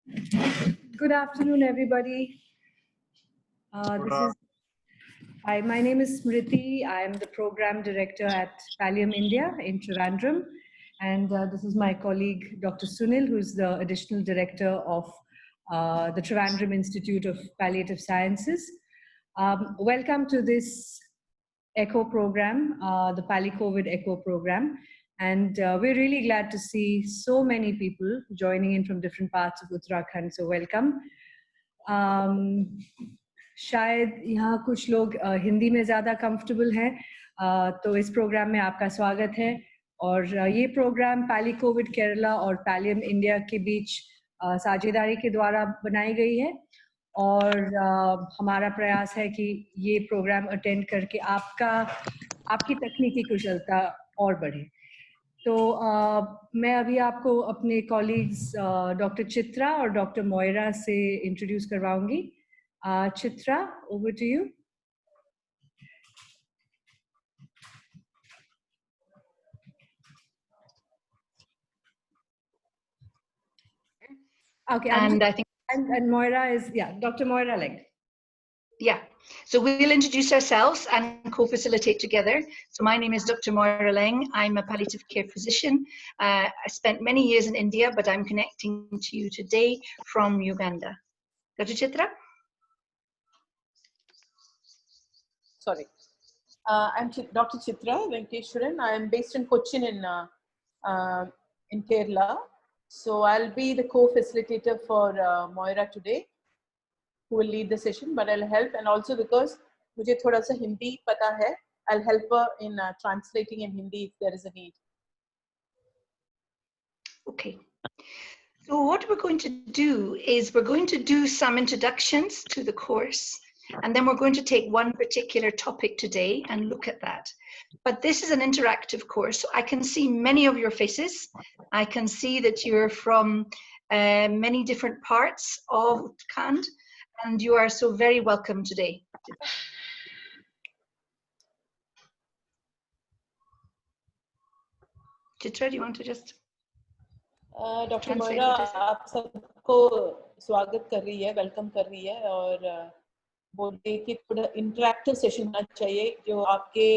Good afternoon, everybody. Hi, my name is Smriti. I'm the program director at Pallium India in Trivandrum. And this is my colleague, Dr. Sunil, who's the additional director of the Trivandrum Institute of Palliative Sciences. Welcome to this ECHO program, the PalliCovid ECHO program. And we're really glad to see so many people joining in from different parts of Uttarakhand. So welcome. शायद यहाँ कुछ लोग हिंदी में ज़्यादा comfortable हैं, तो इस programme में आपका स्वागत है। और ये प्रोग्राम पैलीकोविड केरला और पैलियम इंडिया के बीच साझेदारी के द्वारा बनाई गई है और हमारा प्रयास है कि ये प्रोग्राम अटेंड करके आपकी तकनीकी कुशलता और बढ़े। तो मैं अभी आपको अपने कॉलीग्स डॉक्टर चित्रा और डॉक्टर मोयरा से introduce करवाऊंगी। Chitra, over to you. Okay, and I think and Moira is Dr. Moira Legg. Yeah, so we'll introduce ourselves and co-facilitate together. So my name is Dr. Moira Leng. I'm a palliative care physician. I spent many years in India, but I'm connecting to you today from Uganda. Dr. Chitra? Sorry. I'm Dr. Chitra Venkateshwaran. I am based in Cochin in Kerala. So I'll be the co-facilitator for Moira today, who will lead the session, but I'll help. And also because मुझे थोड़ा सा हिंदी पता है, I'll help her in translating in Hindi if there is a need. Okay. So what we're going to do is we're going to do some introductions to the course. And then we're going to take one particular topic today and look at that. But this is an interactive course. So I can see many of your faces. I can see that you're from many different parts of Uttarakhand, and you are so very welcome today. Chitra, do you want to just Dr. Moira, आप सबको स्वागत कर रही है, welcome कर रही है और बोलते कि थोड़ा इंटरैक्टिव सेशन होना चाहिए। जो आपके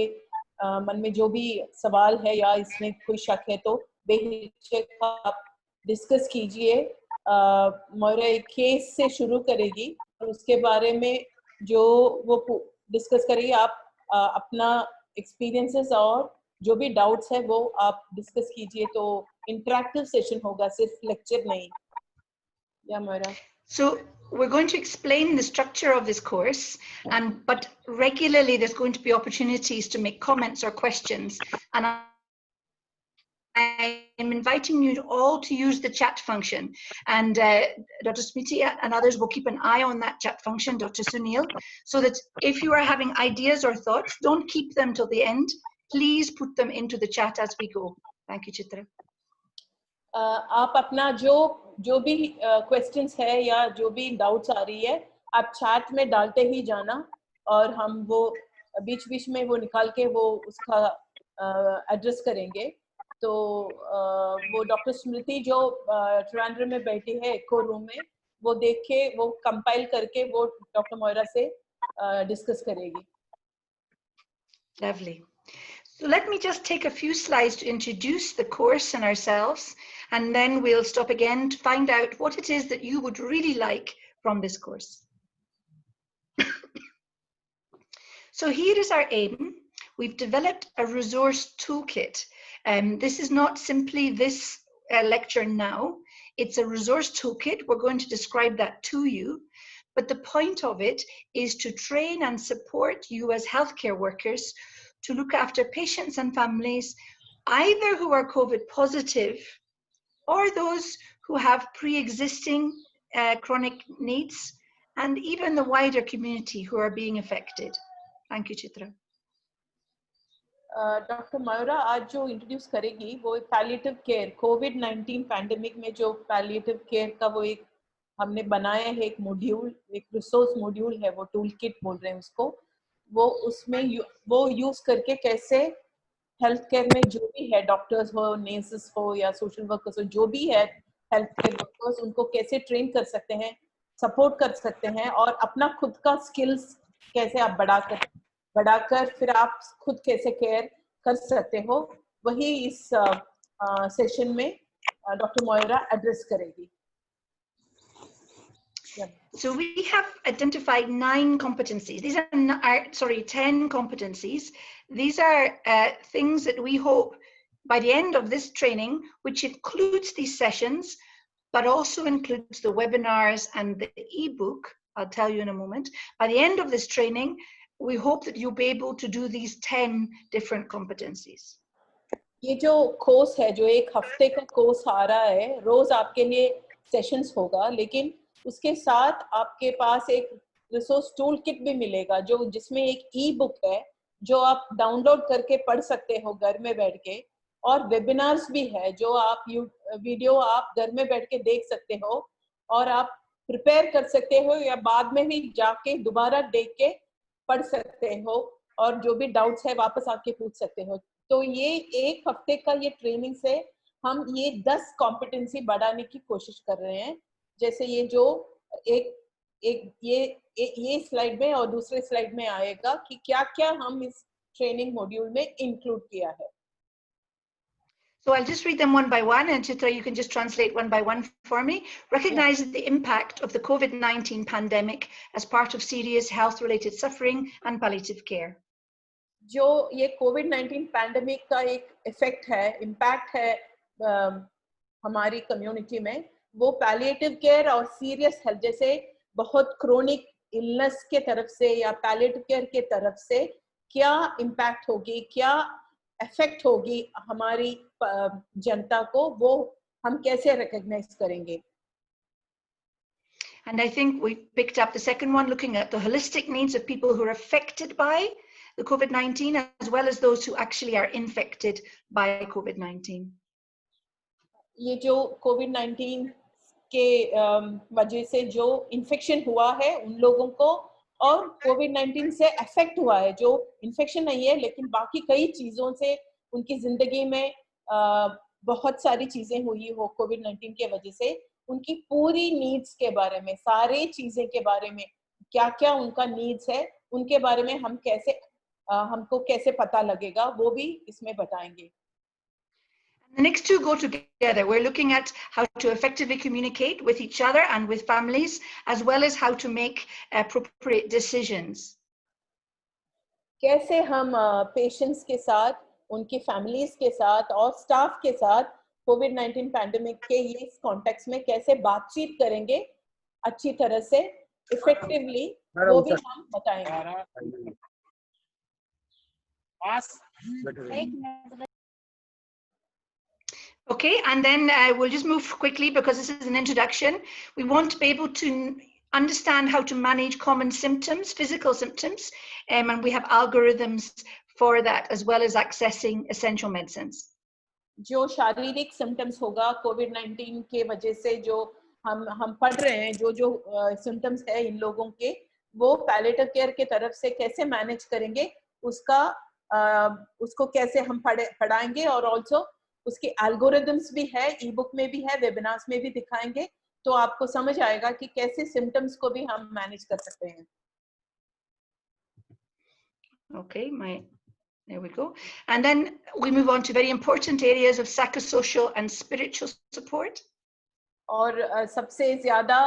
मन में जो भी सवाल है या इसमें कोई शक है तो बेहिचक आप डिस्कस कीजिए। मोइरा एक केस से शुरू करेगी और उसके बारे में जो वो डिस्कस करेगी, आप अपना एक्सपीरियंसेस और जो भी डाउट्स है वो आप डिस्कस कीजिए। तो इंटरैक्टिव सेशन होगा, सिर्फ लेक्चर नहीं। या Moira? So we're going to explain the structure of this course, but regularly there's going to be opportunities to make comments or questions. And I am inviting you all to use the chat function. And Dr. Smriti and others will keep an eye on that chat function, Dr. Sunil, so that if you are having ideas or thoughts, don't keep them till the end. Please put them into the chat as we go. Thank you, Chitra. आप अपना जो भी questions है या जो भी doubts आ रही है, आप चैट में डालते ही जाना और हम वो बीच बीच में वो निकाल के वो उसका एड्रेस करेंगे। तो वो डॉक्टर स्मृति जो ट्रिवांड्रम में बैठी है एको रूम में, वो देख के वो कंपाइल करके वो डॉक्टर मोइरा से डिस्कस करेगी। Lovely. So let me just take a few slides to introduce the course and ourselves, and then we'll stop again to find out what it is that you would really like from this course. So here is our aim. We've developed a resource toolkit. This is not simply this lecture now. It's a resource toolkit. We're going to describe that to you. But the point of it is to train and support you as healthcare workers to look after patients and families, either who are COVID positive or those who have pre-existing chronic needs, and even the wider community who are being affected. Thank you, Chitra. Doctor Moira आज जो introduce करेगी वो palliative care, कोविड-19 pandemic में जो palliative care का वो एक हमने बनाया है, एक मॉड्यूल, एक रिसोर्स मॉड्यूल है, वो टूल किट बोल रहे हैं उसको। वो उसमें वो यूज करके कैसे हेल्थ केयर में जो भी है, डॉक्टर्स हो, नर्सेस हो या सोशल वर्कर्स हो, जो भी है हेल्थ केयर वर्कर्स, उनको कैसे ट्रेन कर सकते हैं, सपोर्ट कर सकते हैं, और अपना खुद का स्किल्स कैसे आप बढ़ाकर फिर आप खुद कैसे केयर कर सकते हो, वही इस सेशन में डॉक्टर मोयरा एड्रेस करेगी। So we have identified 9 competencies. These are 10 competencies. These are things that we hope by the end of this training, which includes these sessions, but also includes the webinars and the ebook, I'll tell you in a moment. By the end of this training, we hope that you'll be able to do these 10 different competencies. ये जो course है, जो एक हफ्ते का course आ रहा है, रोज आपके लिए सेशंस होगा, लेकिन उसके साथ आपके पास एक रिसोर्स टूल किट भी मिलेगा, जो जिसमें एक ई बुक है जो आप डाउनलोड करके पढ़ सकते हो घर में बैठ के, और वेबिनार्स भी है जो आप वीडियो आप घर में बैठ के देख सकते हो, और आप प्रिपेयर कर सकते हो या बाद में भी जाके दोबारा देख के पढ़ सकते हो, और जो भी डाउट्स है वापस आके पूछ सकते हो। तो ये एक हफ्ते का ये ट्रेनिंग से हम ये 10 कॉम्पिटेंसी बढ़ाने की कोशिश कर रहे हैं। जैसे ये जो ये स्लाइड में और दूसरे स्लाइड में आएगा कि क्या क्या हम इस ट्रेनिंग मॉड्यूल में इंक्लूड किया है। So I'll just read them one by one, and Chitra, you can just translate one by one for me. Recognize the impact of the COVID-19 pandemic as part of serious health-related suffering and palliative care. जो ये कोविड-19 pandemic का एक effect है, impact है हमारी community में, वो palliative care और सीरियस हेल्थ जैसे बहुत क्रोनिक इलनेस के तरफ से या पैलिएटिव केयर के तरफ से क्या इम्पैक्ट होगी, क्या इफेक्ट होगी हमारी जनता को, वो हम कैसे रिकॉग्नाइज करेंगे। And I think we picked up the second one, looking at the holistic needs of people who are affected by the COVID-19, as well as those who actually are infected by COVID-19. ये जो कोविड-19 के वजह से जो infection हुआ है उन लोगों को, और कोविड-19 से अफेक्ट हुआ है जो इन्फेक्शन नहीं है लेकिन बाकी कई चीजों से उनकी जिंदगी में बहुत सारी चीजें हुई हो कोविड-19 के वजह से, उनकी पूरी नीड्स के बारे में, सारी चीजें के बारे में, क्या क्या उनका नीड्स है उनके बारे में हम कैसे हमको कैसे पता लगेगा, वो भी इसमें बताएंगे। The next two go together. We're looking at how to effectively communicate with each other and with families, as well as how to make appropriate decisions. कैसे हम पेशेंट्स के साथ, उनकी फैमिलीज के साथ और स्टाफ के साथ कोविड-19 पैंडेमिक के ये कॉन्टेक्स्ट में कैसे बातचीत करेंगे अच्छी तरह से, इफेक्टिवली, वो भी हम बताएंगे। Okay, and then we'll just move quickly because this is an introduction. We want to be able to understand how to manage common symptoms, physical symptoms, and we have algorithms for that, as well as accessing essential medicines. जो शारीरिक symptoms होगा कोविड-19 के वजह से, जो हम पढ़ रहे हैं, जो सिम्टम्स है इन लोगों के, वो पैलिएटिव केयर के तरफ से कैसे मैनेज करेंगे, उसको कैसे हम पढ़ाएंगे, और ऑल्सो उसके एल्गोरिथम्स भी है, ई बुक में भी है, वेबिनार्स में भी दिखाएंगे, तो आपको समझ आएगा कि कैसे सिम्टम्स को भी हम मैनेज कर सकते हैं। Okay, there we go. And then we move on to very important areas of psychosocial and spiritual support. और सबसे ज्यादा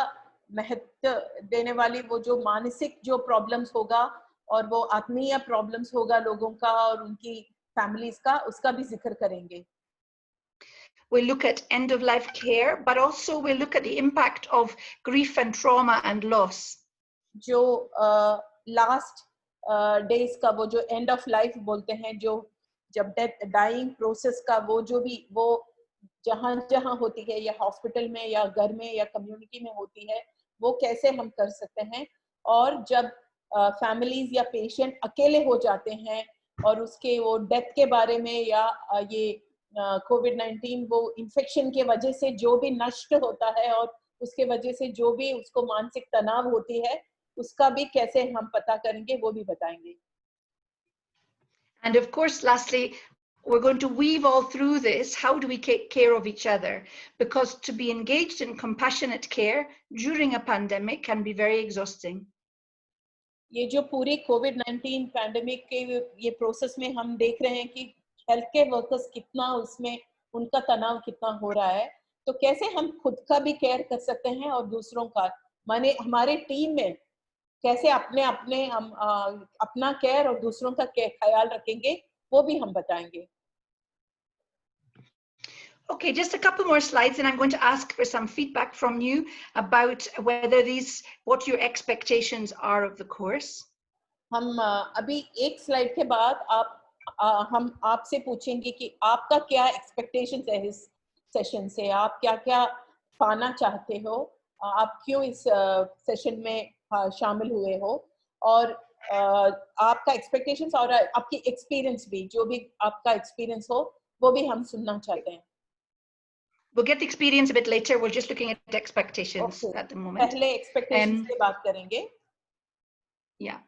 महत्व देने वाली वो जो मानसिक जो प्रॉब्लम्स होगा और वो आत्मीय प्रॉब्लम्स होगा लोगों का और उनकी फैमिलीज का, उसका भी जिक्र करेंगे। We'll look at end of life care, but also we'll look at the impact of grief and trauma and loss. जो लास्ट डेज का, वो जो एंड ऑफ लाइफ बोलते हैं, जो जब डेथ डाइंग प्रोसेस का वो जहां होती है, या हॉस्पिटल में या घर में या कम्युनिटी में होती है, वो कैसे हम कर सकते हैं, और जब फैमिलीज या पेशेंट अकेले हो जाते हैं और उसके वो डेथ के बारे में, या ये कोविड-19 वो इन्फेक्शन के वजह से जो भी नष्ट होता है और उसके वजह से जो भी उसको मानसिक तनाव होती है, उसका भी कैसे हम पता करेंगे, वो भी बताएंगे। And of course, lastly, we're going to weave all through this. How do we take care of each other? Because to be engaged in compassionate care during a pandemic can be very exhausting. ये जो पूरी कोविड-19 pandemic के ये process में हम देख रहे हैं कि हेल्थ केयर वर्कर्स कितना उसमें उनका तनाव कितना हो रहा है, तो कैसे हम खुद का भी केयर कर सकते हैं और दूसरों का, माने हमारे टीम में कैसे अपने हम अपना केयर और दूसरों का ख्याल रखेंगे, वो भी हम बताएंगे. Okay, just a couple more slides and I'm going to ask for some feedback from you about whether what your expectations are of the course. हम अभी एक स्लाइड के बाद हम आपसे पूछेंगे कि आपका क्या एक्सपेक्टेशंस है इस सेशन से, आप क्या-क्या पाना चाहते हो, आप क्यों इस सेशन में शामिल हुए हो, और आपका एक्सपेक्टेशंस और आपकी एक्सपीरियंस भी, जो भी आपका एक्सपीरियंस हो, वो भी हम सुनना चाहते हैं. We'll get the experience a bit later. We're just looking at expectations at the moment. पहले एक्सपेक्टेशंस की बात करेंगे. Yeah.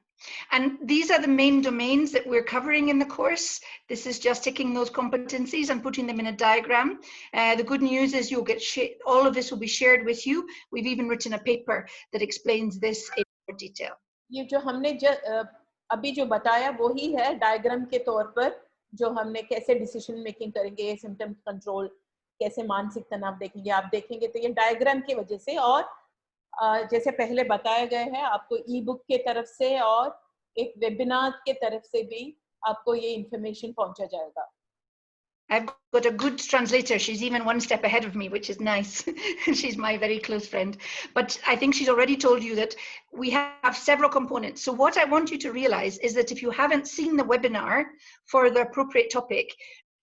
And these are the main domains that we're covering in the course. This is just taking those competencies and putting them in a diagram. The good news is you'll get all of this will be shared with you. We've even written a paper that explains this in more detail. ये जो हमने अभी जो बताया वो ही है diagram के तौर पर, जो हमने कैसे डिसीजन मेकिंग करेंगे, सिम्टम कंट्रोल, कैसे मानसिक तनाव देखेंगे, आप देखेंगे तो ये डायग्राम की वजह से, और जैसे पहले बताया गया है आपको ई बुक के तरफ से और एक वेबिनार के तरफ से भी आपको ये इंफॉर्मेशन पहुंचा जाएगा. I've got a good translator. She's even one step ahead of me, which is nice. She's my very close friend. But I think she's already told you that we have several components. So what I want you to realize is that if you haven't seen the webinar for the appropriate topic,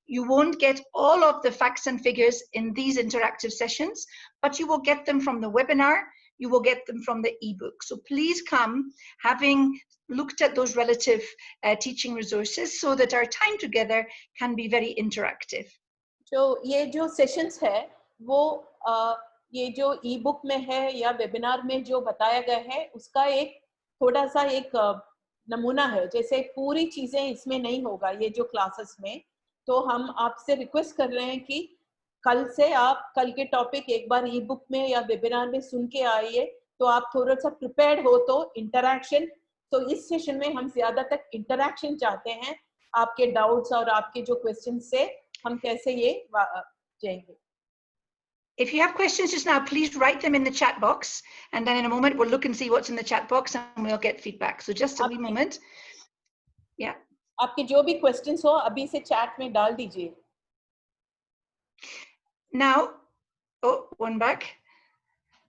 you won't get all of the facts and figures in these interactive sessions, but you will get them from the webinar. You will get them from the ebook. So please come having looked at those relative teaching resources so that our time together can be very interactive. So ये जो sessions है वो ये जो ebook में है या webinar में जो बताया गया है उसका एक थोड़ा सा एक नमूना है. जैसे पूरी चीजें इसमें नहीं होगा ये जो क्लासेस में, तो हम आपसे रिक्वेस्ट कर रहे हैं कि कल से आप कल के टॉपिक एक बार ई बुक में या वेबिनार में सुन के आइए, तो आप थोड़ा सा प्रिपेयर्ड हो. तो इंटरैक्शन, तो इस सेशन में हम ज्यादा तक इंटरैक्शन चाहते हैं, आपके डाउट्स और आपके जो क्वेश्चंस से हम कैसे ये जाएंगे. If you have questions just now, please write them in the chat box, and then in a moment we'll look and see what's in the chat box and we'll get feedback. So just a wee moment. Yeah. आपके जो भी questions हो अभी से chat में डाल दीजिए. Now, oh, one back.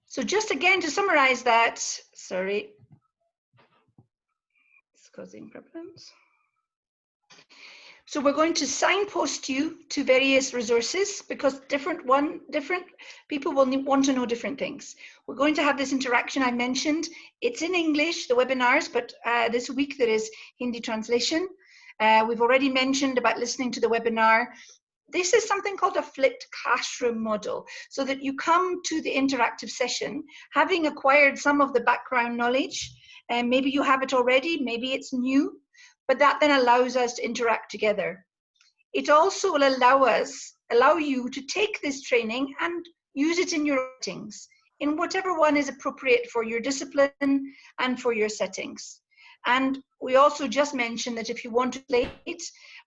So just again to summarize that, sorry, it's causing problems. So we're going to signpost you to various resources because different people will want to know different things. We're going to have this interaction I mentioned. It's in English, the webinars, but this week there is Hindi translation. We've already mentioned about listening to the webinar. This is something called a flipped classroom model, so that you come to the interactive session having acquired some of the background knowledge, and maybe you have it already, maybe it's new, but that then allows us to interact together. It also will allow you to take this training and use it in your settings, in whatever one is appropriate for your discipline and for your settings. And we also just mentioned that if you want to relate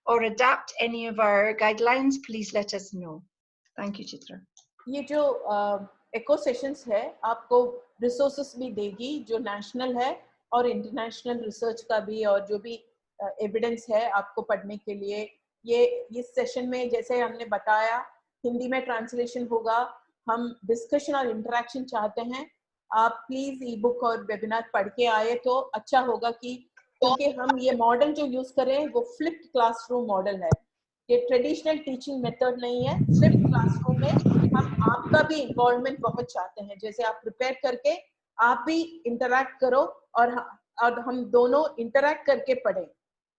or adapt any of our guidelines, please let us know. Thank you, Chitra. ये जो echo sessions है आपको resources भी देगी जो national है और international research का भी, और जो भी evidence है आपको पढ़ने के लिए. ये इस session में जैसे हमने बताया हिंदी में translation होगा. हम discussion और interaction चाहते हैं. आप प्लीज ई बुक और वेबिनार पढ़ के आए तो अच्छा होगा, कि क्योंकि हम ये मॉडल जो यूज कर रहे हैं वो फ्लिप्ड क्लासरूम मॉडल है. ये ट्रेडिशनल टीचिंग मेथड नहीं है. फ्लिप्ड क्लासरूम में हम आपका भी इन्वॉल्वमेंट बहुत चाहते हैं. जैसे आप प्रिपेयर करके आप भी इंटरैक्ट करो और हम दोनों इंटरैक्ट करके पढ़ें,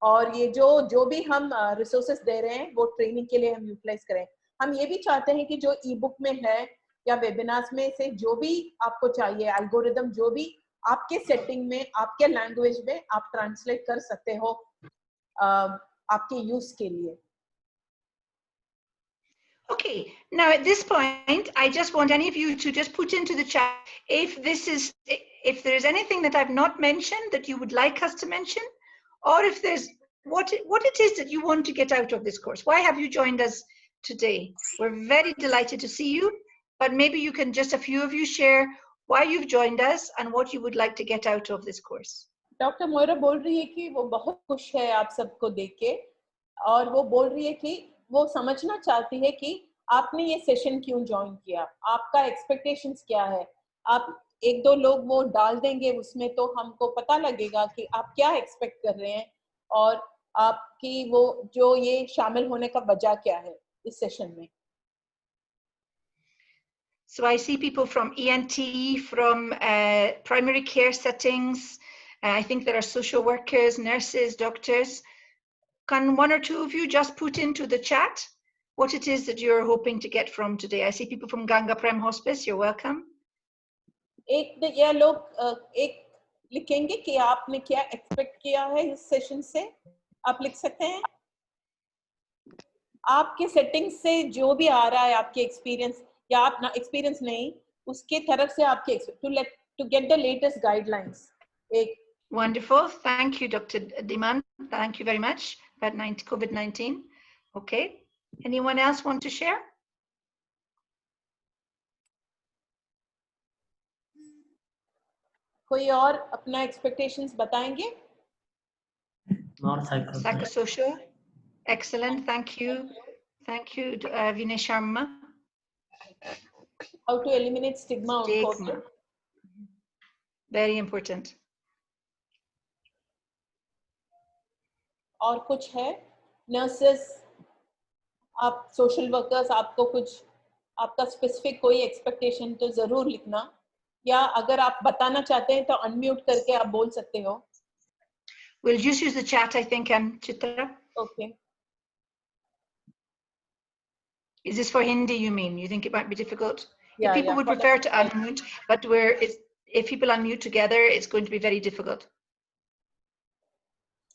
और ये जो भी हम रिसोर्सेस दे रहे हैं वो ट्रेनिंग के लिए हम यूटिलाइज करें. हम ये भी चाहते हैं कि जो ई बुक में है या वेबिनार्स में से जो भी आपको चाहिए एल्गोरिदम, जो भी आपके सेटिंग में आपके लैंग्वेज में आप ट्रांसलेट कर सकते हो आपके यूज के लिए. Okay, now at this point, I just want any of you to just put into the chat if there's anything that I've not mentioned that you would like us to mention, or if there's what it is that you want to get out of this course. Why have you joined us today? We're very delighted to see you, but maybe you can just a few of you share why you've joined us and what you would like to get out of this course. Doctor Moira बोल रही है कि वो बहुत खुश है आप सबको देख के, और वो बोल रही है कि वो समझना चाहती है कि आपने ये सेशन क्यों ज्वाइन किया, आपका एक्सपेक्टेशंस क्या है। आप एक दो लोग वो डाल देंगे उसमें तो हमको पता लगेगा कि आप क्या एक्सपेक्ट कर रहे हैं और आपकी वो जो ये शामिल होने का वजह क्या है इस सेशन में। So I see people from ENT, from primary care settings. I think there are social workers, nurses, doctors. Can one or two of you just put into the chat what it is that you're hoping to get from today? I see people from Ganga Prem Hospice. You're welcome. एक ये लोग एक लिखेंगे कि आपने क्या expect किया है इस सेशन से, आप लिख सकते हैं। आपके सेटिंग से जो भी आ रहा है आपके एक्सपीरियंस या आप ना एक्सपीरियंस नहीं उसके तरफ से आपके to get the latest guidelines. एक Wonderful. Thank you, Dr. Diman. Thank you very much about COVID-19. Okay. Anyone else want to share? कोई और अपना एक्सपेक्टेशंस बताएंगे? Psychosocial. Excellent. Thank you. Thank you, Vinay Sharma. How to eliminate stigma on COVID. Very important. और कुछ है? Nurses, आप social workers, आपको कुछ आपका स्पेसिफिक कोई एक्सपेक्टेशन तो जरूर लिखना, या अगर आप बताना चाहते हैं तो अनम्यूट करके आप बोल सकते हो। We'll just use the chat, I think, Chitra. Okay. Is this for Hindi, you mean? You think it might be difficult? Yeah, if people would prefer to unmute, but if people unmute together, it's going to be very difficult.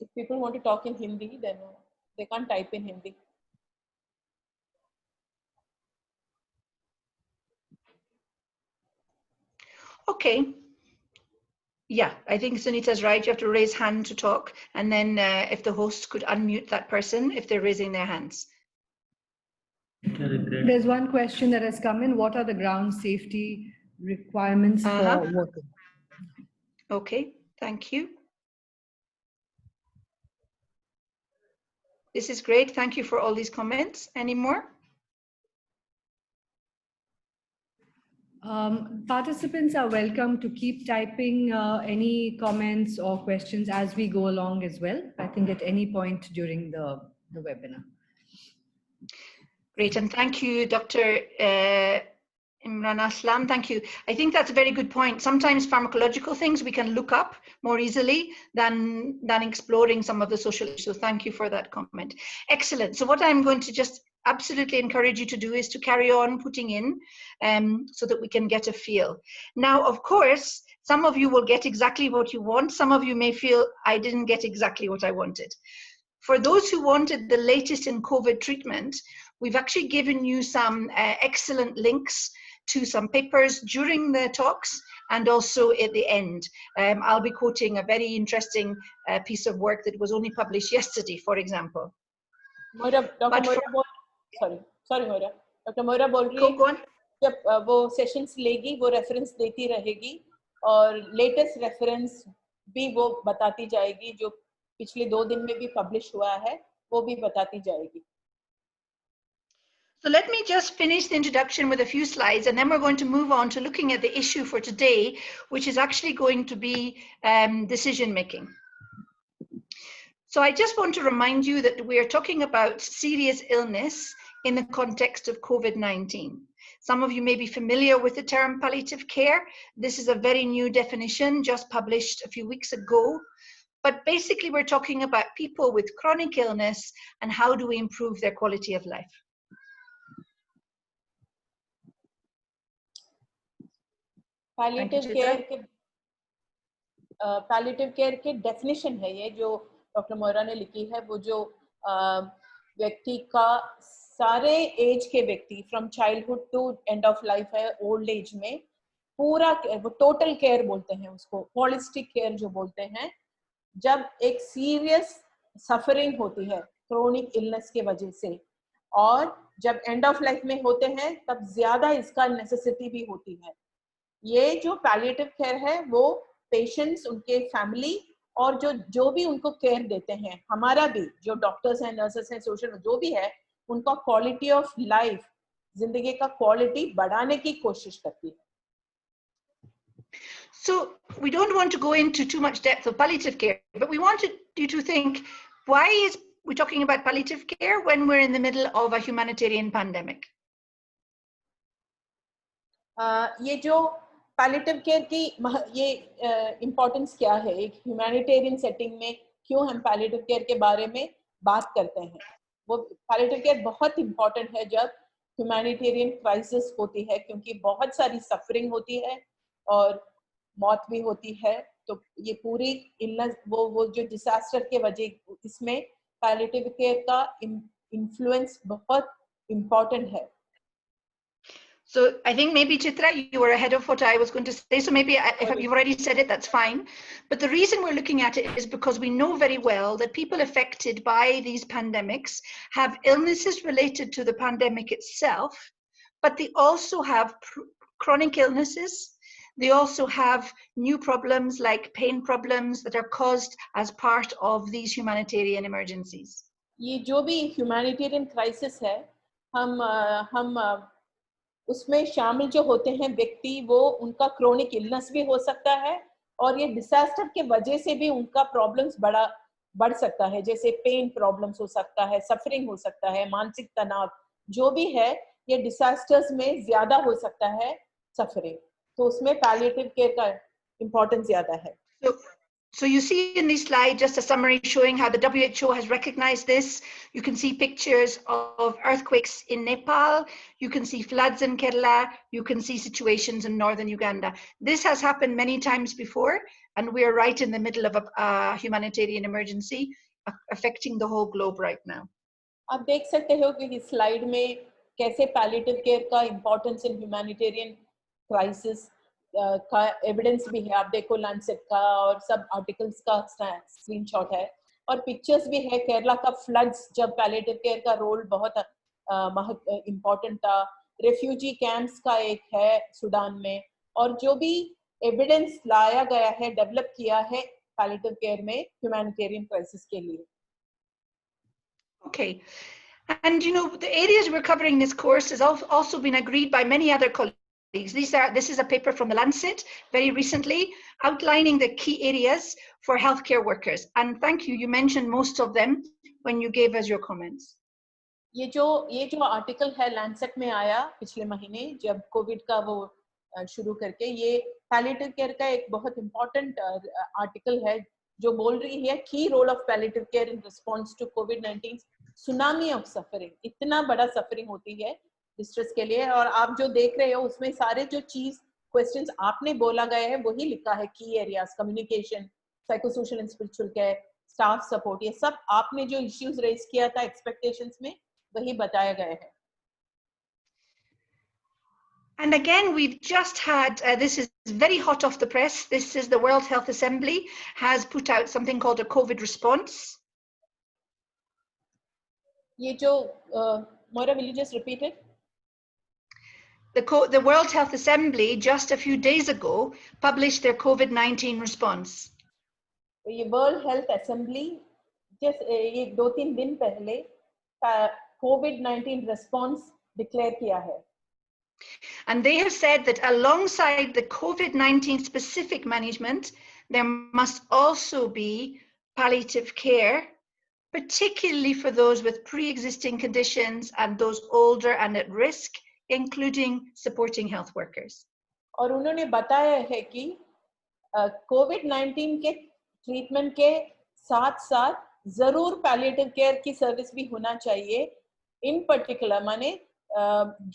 If people want to talk in Hindi, then they can't type in Hindi. Okay. Yeah, I think Sunita's right. You have to raise hand to talk, and then if the host could unmute that person if they're raising their hands. There's one question that has come in. What are the ground safety requirements for working? Okay, thank you. This is great. Thank you for all these comments. Any more? Participants are welcome to keep typing any comments or questions as we go along as well, I think at any point during the webinar. Great, and thank you, Dr. Imran Aslam. Thank you. I think that's a very good point. Sometimes pharmacological things we can look up more easily than exploring some of the social issues. So thank you for that comment. Excellent. So what I'm going to just absolutely encourage you to do is to carry on putting in so that we can get a feel. Now, of course, some of you will get exactly what you want. Some of you may feel, I didn't get exactly what I wanted. For those who wanted the latest in COVID treatment, we've actually given you some excellent links to some papers during the talks and also at the end. I'll be quoting a very interesting piece of work that was only published yesterday, for example. Moira, Sorry, Moira. Dr. Moira बोल रही है जब वो sessions लेगी वो reference देती रहेगी और लेटेस्ट रेफरेंस भी वो बताती जाएगी, जो पिछले 2 दिन में भी पब्लिश हुआ है वो भी बताती जाएगी. So let me just finish the introduction with a few slides, and then we're going to move on to looking at the issue for today, which is actually going to be decision making. So I just want to remind you that we are talking about serious illness in the context of COVID-19. Some of you may be familiar with the term palliative care. This is a very new definition just published a few weeks ago. But basically we're talking about people with chronic illness and how do we improve their quality of life. Palliative care के definition है ये जो doctor Moira ने लिखी है, वो जो व्यक्ति का सारे एज के व्यक्ति from childhood to end of life है, ओल्ड एज में पूरा वो टोटल केयर बोलते हैं उसको, होलिस्टिक केयर जो बोलते हैं। जब एक सीरियस सफरिंग होती है क्रोनिक इलनेस के वजह से, और जब एंड ऑफ लाइफ में होते हैं तब ज्यादा इसका नेसेसिटी भी होती है। ये जो पैलिएटिव केयर है वो पेशेंट्स, उनके फैमिली और जो भी उनको केयर देते हैं, हमारा भी जो डॉक्टर्स हैं, नर्सेस हैं, सोशल जो भी है, उनका क्वालिटी ऑफ लाइफ, जिंदगी का क्वालिटी बढ़ाने की कोशिश करती है। So we don't want to go into too much depth of palliative care, but we wanted you to think, why is we talking about palliative care when we're in the middle of a humanitarian pandemic? ये जो palliative care की ये importance क्या है, एक humanitarian setting में क्यों हम पैलिएटिव केयर के बारे में बात करते हैं? वो पैलिएटिव केयर बहुत इम्पोर्टेंट है जब ह्यूमैनिटेरियन क्राइसिस होती है, क्योंकि बहुत सारी सफरिंग होती है और मौत भी होती है। तो ये पूरी इलनेस, वो जो डिजास्टर के वजह, इसमें पैलिएटिव केयर का इन्फ्लुएंस बहुत इम्पोर्टेंट है। So I think maybe Chitra, you were ahead of what I was going to say. So maybe if you've already said it, that's fine. But the reason we're looking at it is because we know very well that people affected by these pandemics have illnesses related to the pandemic itself, but they also have chronic illnesses. They also have new problems like pain problems that are caused as part of these humanitarian emergencies. ये जो भी humanitarian crisis है, हम उसमें शामिल जो होते हैं व्यक्ति, वो उनका क्रोनिक इलनेस भी हो सकता है और ये डिजास्टर के वजह से भी उनका प्रॉब्लम्स बढ़ सकता है, जैसे पेन प्रॉब्लम्स हो सकता है, सफरिंग हो सकता है, मानसिक तनाव जो भी है, ये डिजास्टर्स में ज्यादा हो सकता है सफरिंग। तो उसमें पैलिएटिव केयर का इम्पोर्टेंस ज्यादा है। So you see in this slide just a summary showing how the WHO has recognized this. You can see pictures of earthquakes in Nepal. You can see floods in Kerala. You can see situations in northern Uganda. This has happened many times before, and we are right in the middle of a humanitarian emergency affecting the whole globe right now. आप देख सकते हो कि इस slide में कैसे palliative care का importance in humanitarian crisis का एविडेंस भी है। आप देखो लैंसेट का और सब आर्टिकल्स का स्क्रीनशॉट है और पिक्चर्स भी है। केरला का फ्लड्स, जब पैलिएटिव केयर का रोल बहुत इम्पोर्टेंट था। रेफ्यूजी कैंप्स का एक है सूडान में, और जो भी एविडेंस लाया गया है, डेवलप किया है पैलिएटिव केयर में ह्यूमैनिटेरियन क्राइसिस के लिए। Okay, and you know, the areas we're covering in this course has also been agreed by many other colleagues. This is a paper from the Lancet very recently outlining the key areas for healthcare workers, and thank you, you mentioned most of them when you gave us your comments. ये जो article है Lancet में आया पिछले महीने जब Covid का वो शुरू करके, ये पैलिएटिव केयर का एक बहुत इम्पोर्टेंट आर्टिकल है जो बोल रही है की role of palliative care in response to कोविड-19 सुनामी ऑफ सफरिंग। इतना बड़ा सफरिंग होती है डिस्ट्रेस के लिए, और आप जो देख रहे हो उसमें सारे जो चीज क्वेश्चंस आपने बोला गया है वही लिखा है। की areas, communication, psychosocial and spiritual care, staff support, ये सब आपने जो इश्यूज रेज किया था एक्सपेक्टेशंस में, वही बताया गया है। And again, we've just had, this is very hot off the press, this is the World Health Assembly has put out something called a COVID response. ये जो Moira, will you just repeat it? The World Health Assembly just a few days ago published their COVID-19 response. ये World Health Assembly just ये 2-3 दिन पहले COVID-19 response declare किया है। And they have said that alongside the COVID-19 specific management, there must also be palliative care, particularly for those with pre-existing conditions and those older and at risk, including supporting health workers. और उन्होंने बताया है कि कोविड-19 के treatment के साथ साथ जरूर पैलिएटिव केयर की सर्विस भी होना चाहिए। इन पर्टिकुलर माने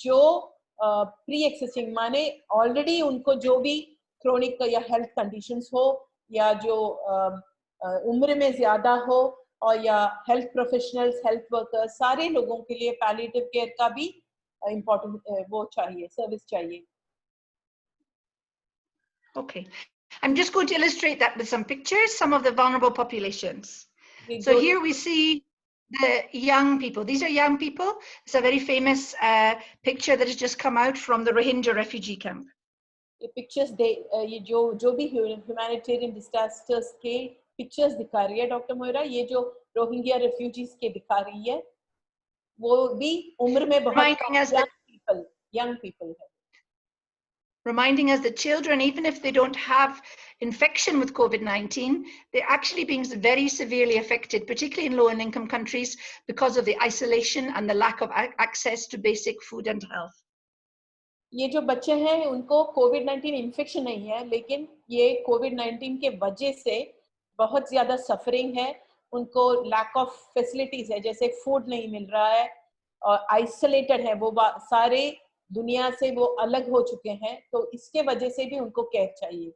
जो प्री एक्सिस्टिंग, माने ऑलरेडी उनको जो भी क्रोनिक या हेल्थ कंडीशंस हो, या जो उम्र में ज्यादा हो, और या हेल्थ प्रोफेशनल्स, हेल्थ वर्कर्स, सारे लोगों के लिए पैलिएटिव केयर का भी इम्पोर्टेंट वो चाहिए, सर्विस चाहिए. Okay, I'm just going to illustrate that with some pictures, some of the vulnerable populations. So here we see the young people. These are young people. It's a very famous picture that has just come out from the Rohingya refugee camp. ये pictures ये जो भी humanitarian disasters के pictures दिखा रही है doctor Moira, ये जो रोहिंग्या रेफ्यूजीज के दिखा रही है, वो भी उम्र में बहुत young people है. Reminding us that children, even if they don't have infection with COVID-19, they're actually being very severely affected, particularly in low and income countries, because of the isolation and the lack of access to basic food and health. ये जो बच्चे हैं उनको कोविड-19 infection नहीं है, लेकिन ये कोविड-19 के वजह से बहुत ज्यादा सफरिंग है, उनको लैक ऑफ फैसिलिटीज है, जैसे फूड नहीं मिल रहा है और आइसोलेटेड है, वो सारे दुनिया से वो अलग हो चुके हैं, तो इसके वजह से भी उनको केयर चाहिए.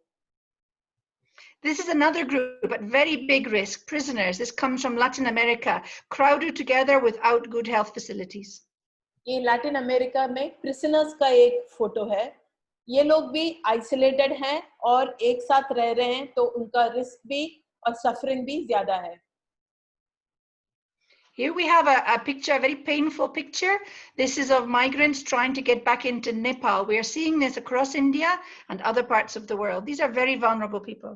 This is another group at very big risk, prisoners. This comes from Latin America, crowded together without good health facilities. ये लैटिन अमेरिका में प्रिजनर्स का एक फोटो है. ये लोग भी आइसोलेटेड हैं और एक साथ रह रहे हैं, तो उनका रिस्क भी और सफरिंग भी ज्यादा है. Here we have a picture, a very painful picture. This is of migrants trying to get back into Nepal. We are seeing this across India and other parts of the world. These are very vulnerable people.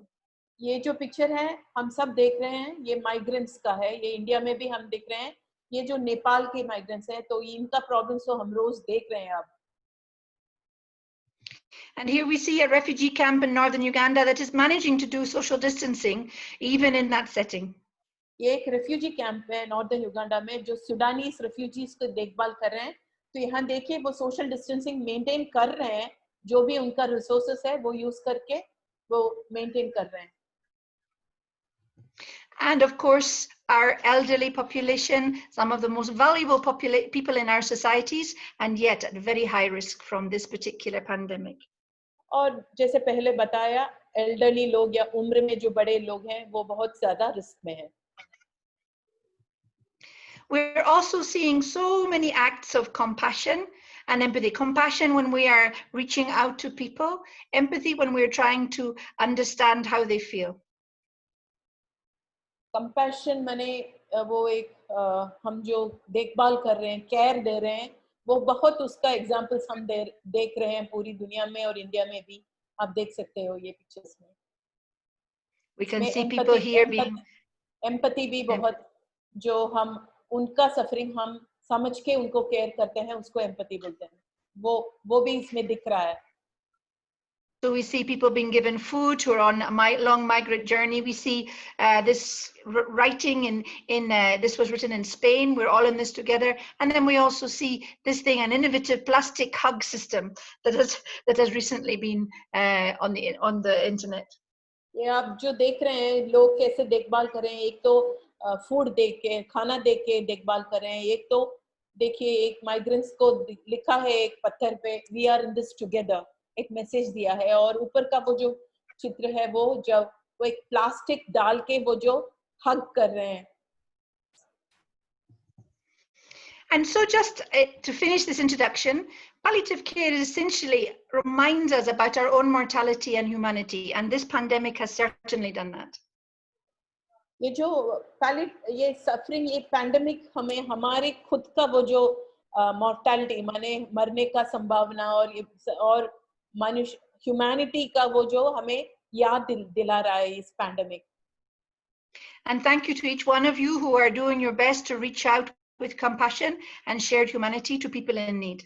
ये जो picture है हम सब देख रहे हैं, ये migrants का है, ये इंडिया में भी हम देख रहे हैं. ये जो नेपाल के माइग्रेंट्स हैं, तो इनका प्रॉब्लम्स तो हम रोज देख रहे हैं अब. And here we see a refugee camp in northern Uganda that is managing to do social distancing even in that setting. ये एक रेफ्यूजी कैंप है नॉर्दर्न युगांडा में, जो सुडानीज रेफ्यूजीज को देखभाल कर रहे हैं. तो यहाँ देखिए वो सोशल डिस्टेंसिंग मेंटेन कर रहे हैं, जो भी उनका रिसोर्सेस है वो यूज करके वो मेंटेन कर रहे हैं. And of course, our elderly population, some of the most valuable people in our societies, and yet at very high risk from this particular pandemic. और जैसे पहले बताया, एल्डरली लोग या उम्र में जो बड़े लोग हैं, वो बहुत ज्यादा रिस्क में हैं. We're also seeing so many acts of compassion and empathy. Compassion when we are reaching out to people, empathy when we're trying to understand how they feel. Compassion माने वो एक हम जो देखभाल कर रहे हैं, केयर दे रहे हैं, वो बहुत उसका एग्जांपल्स हम देख रहे हैं पूरी दुनिया में और इंडिया में भी. आप देख सकते हो ये पिक्चर्स में. We can see people here being empathy भी बहुत, जो हम उनका सफरिंग हम समझ के उनको केयर करते हैं, उसको एम्पैथी बोलते हैं. वो भी इसमें दिख रहा है. So we see people being given food who are on a long migrant journey. We see this writing in this was written in Spain. We're all in this together. And then we also see this thing, an innovative plastic hug system that has recently been on the internet. ये आप जो देख रहे हैं, लोग कैसे देखभाल कर रहे हैं. एक तो फूड दे के, खाना दे के देखभाल कर रहे हैं. एक तो देखिए एक माइग्रेंट्स को लिखा है एक पत्थर पे, we are in this together, एक मैसेज दिया है. और ऊपर का वो जो चित्र है, वो जब वो एक प्लास्टिक डाल के वो जो हग कर रहे हैं. And so just to finish this introduction, palliative care essentially reminds us about our own mortality and humanity, and this pandemic has certainly done that. ये जो ये सफरिंग, ये पैंडेमिक हमें हमारे खुद का वो जो मॉर्टैलिटी माने मरने का संभावना और मनुष्य ह्यूमैनिटी का वो जो हमें याद दिला रहा है इस pandemic. And thank you to each one of you who are doing your best to reach out with compassion and shared humanity to people in need.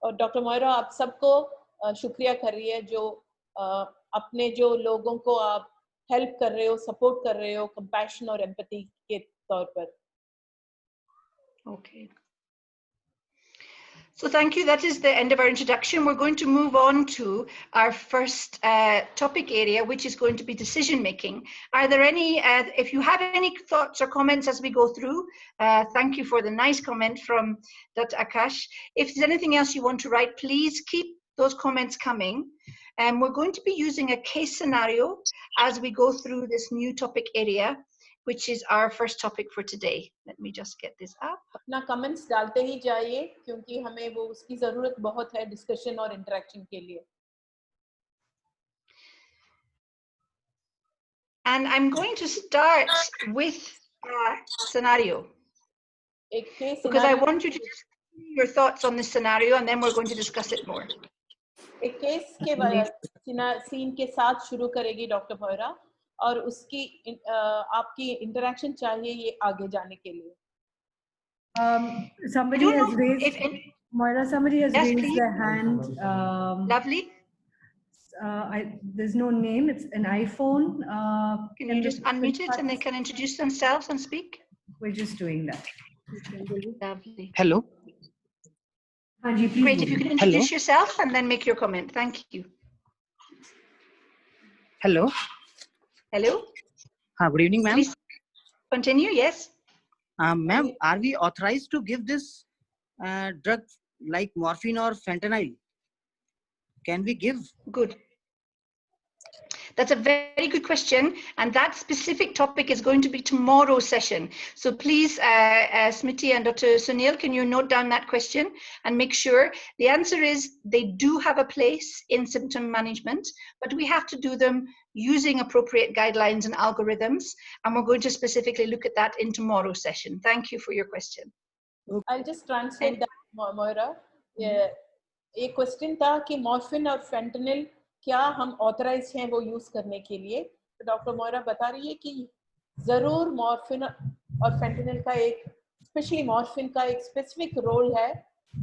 और डॉक्टर मोइरा आप सबको शुक्रिया कर रही है, जो अपने जो लोगों को आप हेल्प कर रहे हो, सपोर्ट कर रहे हो कंपैशन और एम्पैथी के तौर पर. Okay. So thank you. That is the end of our introduction. We're going to move on to our first topic area, which is going to be decision making. Are there any, if you have any thoughts or comments as we go through, thank you for the nice comment from Dr. Akash. If there's anything else you want to write, please keep those comments coming. And we're going to be using a case scenario as we go through this new topic area. which is our first topic for today. Let me just get this up. अपना comments डालते ही जाइए क्योंकि हमें वो उसकी जरूरत बहुत है डिस्कशन और इंटरेक्शन के लिए. And I'm going to start with a scenario. Because I want you to just give me your thoughts on this scenario, and then we're going to discuss it more. एक case के scene के साथ शुरू करेगी doctor Moira और उसकी आपकी interaction चाहिए ये आगे जाने के लिए. Somebody has raised, Moira, somebody has raised please. their hand. Lovely. There's no name, it's an iPhone. Can you just unmute it and they can introduce themselves and speak? We're just doing that. Lovely. Hello. Anji, please. Great, if you can introduce yourself and then make your comment. Thank you. Hello. Hello. Good evening, ma'am. Please continue, yes. Ma'am, are we authorized to give this drug like morphine or fentanyl? Can we give? Good. That's a very good question, and that specific topic is going to be tomorrow's session. So please, Smriti and Dr. Sunil, can you note down that question and make sure? The answer is they do have a place in symptom management, but we have to do them using appropriate guidelines and algorithms, and we're going to specifically look at that in tomorrow's session. Thank you for your question. I'll just translate that, Moira. ये question था कि morphine और फेंटनिल क्या हम authorise हैं वो use करने के लिए. तो डॉक्टर मोयरा बता रही है कि जरूर मॉर्फिन और फेंटनिल का एक स्पेशली मॉर्फिन का एक स्पेसिफिक रोल है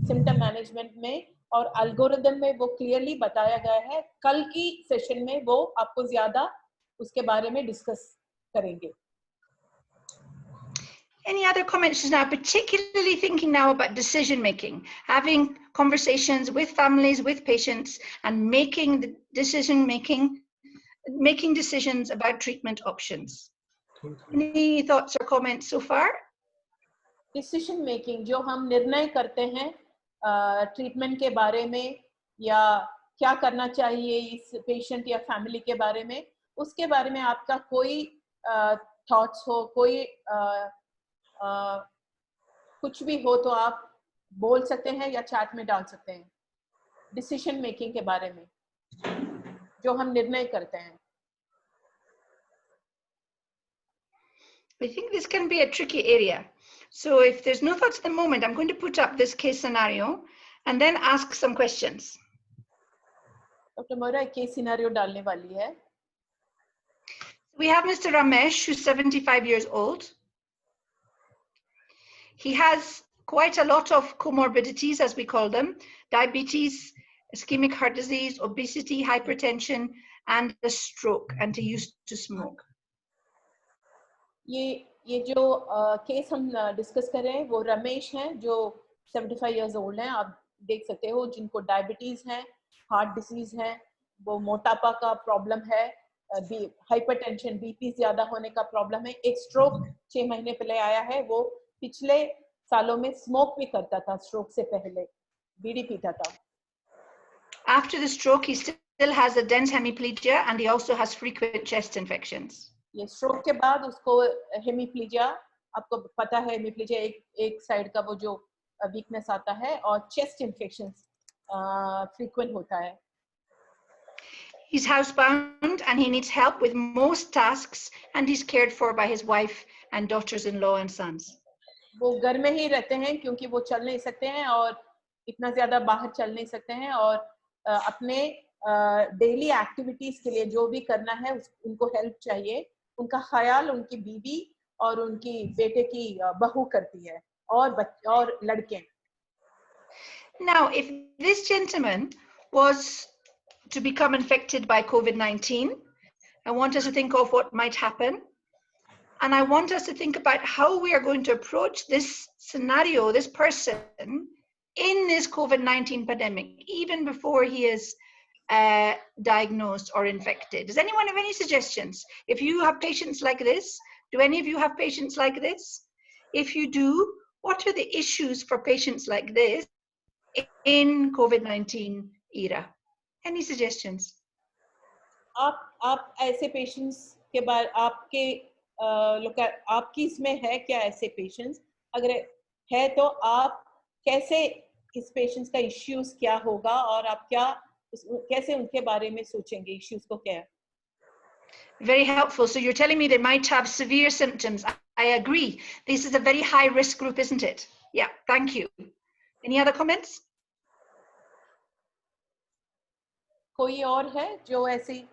सिम्टम मैनेजमेंट में और एल्गोरिथम में वो क्लियरली बताया गया है. कल की सेशन में वो आपको ज्यादा उसके बारे में डिस्कस करेंगे. Any other comments just now, particularly thinking now about decision making, having conversations with families, with patients, and making the making decisions about treatment options. Any thoughts or comments so far? Decision making, जो हम निर्णय करते हैं treatment के बारे में या क्या करना चाहिए इस पेशेंट या फैमिली के बारे में, उसके बारे में आपका कोई थॉट्स हो, कोई कुछ भी हो तो आप बोल सकते हैं या चैट में डाल सकते हैं. डिसीजन मेकिंग के बारे में जो हम निर्णय करते हैं. I think this can be a tricky area. So if there's no thoughts at the moment, I'm going to put up this case scenario and then ask some questions. Doctor Moira एक case scenario डालने वाली है. We have Mr. Ramesh, who's 75 years old. He has quite a lot of comorbidities, as we call them: diabetes, ischemic heart disease, obesity, hypertension, and a stroke, and he used to smoke. ये जो case हम discuss कर रहे हैं वो रमेश हैं जो 75 years old हैं. आप देख सकते हो जिनको डायबिटीज है, हार्ट डिसीज है, वो मोटापा का प्रॉब्लम है, हाइपरटेंशन, बीपी ज्यादा होने का प्रॉब्लम है, एक स्ट्रोक 6 महीने पहले आया है. वो पिछले सालों में स्मोक भी करता था, स्ट्रोक से पहले बीड़ी पीता था. After the stroke, he still has a dense hemiplegia and he also has frequent chest infections. ये स्ट्रोक के बाद उसको हेमिप्लीजिया, आपको पता है हेमिप्लीजिया एक साइड का वो जो वीकनेस आता है और चेस्ट इन्फेक्शंस फ्रीक्वेंट होता है. He's housebound and he needs help with most tasks, and he's cared for by his wife and daughters-in-law and sons. वो घर में ही रहते हैं क्योंकि वो चल नहीं सकते हैं और इतना ज्यादा बाहर चल नहीं सकते हैं और अपने डेली एक्टिविटीज के लिए जो भी करना है उनको हेल्प चाहिए. उनका ख्याल उनकी बीवी और उनकी बेटे की बहू करती है और लड़के. Now, if this gentleman was to become infected by COVID-19, I want us to think of what might happen. And I want us to think about how we are going to approach this scenario, this person, in this COVID-19 pandemic, even before he is diagnosed or infected. Does anyone have any suggestions? If you have patients like this, do any of you have patients like this? If you do, what are the issues for patients like this in COVID-19 era? Any suggestions? आप ऐसे patients के बारे आपके look at आपकी इसमें है क्या ऐसे पेशेंट्स, अगर है तो आप कैसे इस पेशेंट्स का इश्यूज क्या होगा और आप क्या कैसे उनके बारे में सोचेंगे, इश्यूज को क्या है. Very helpful. So you're telling me they might have severe symptoms. I agree. This is a very high risk group, isn't it? Yeah, thank you. Any other comments? कोई और है जो ऐसी?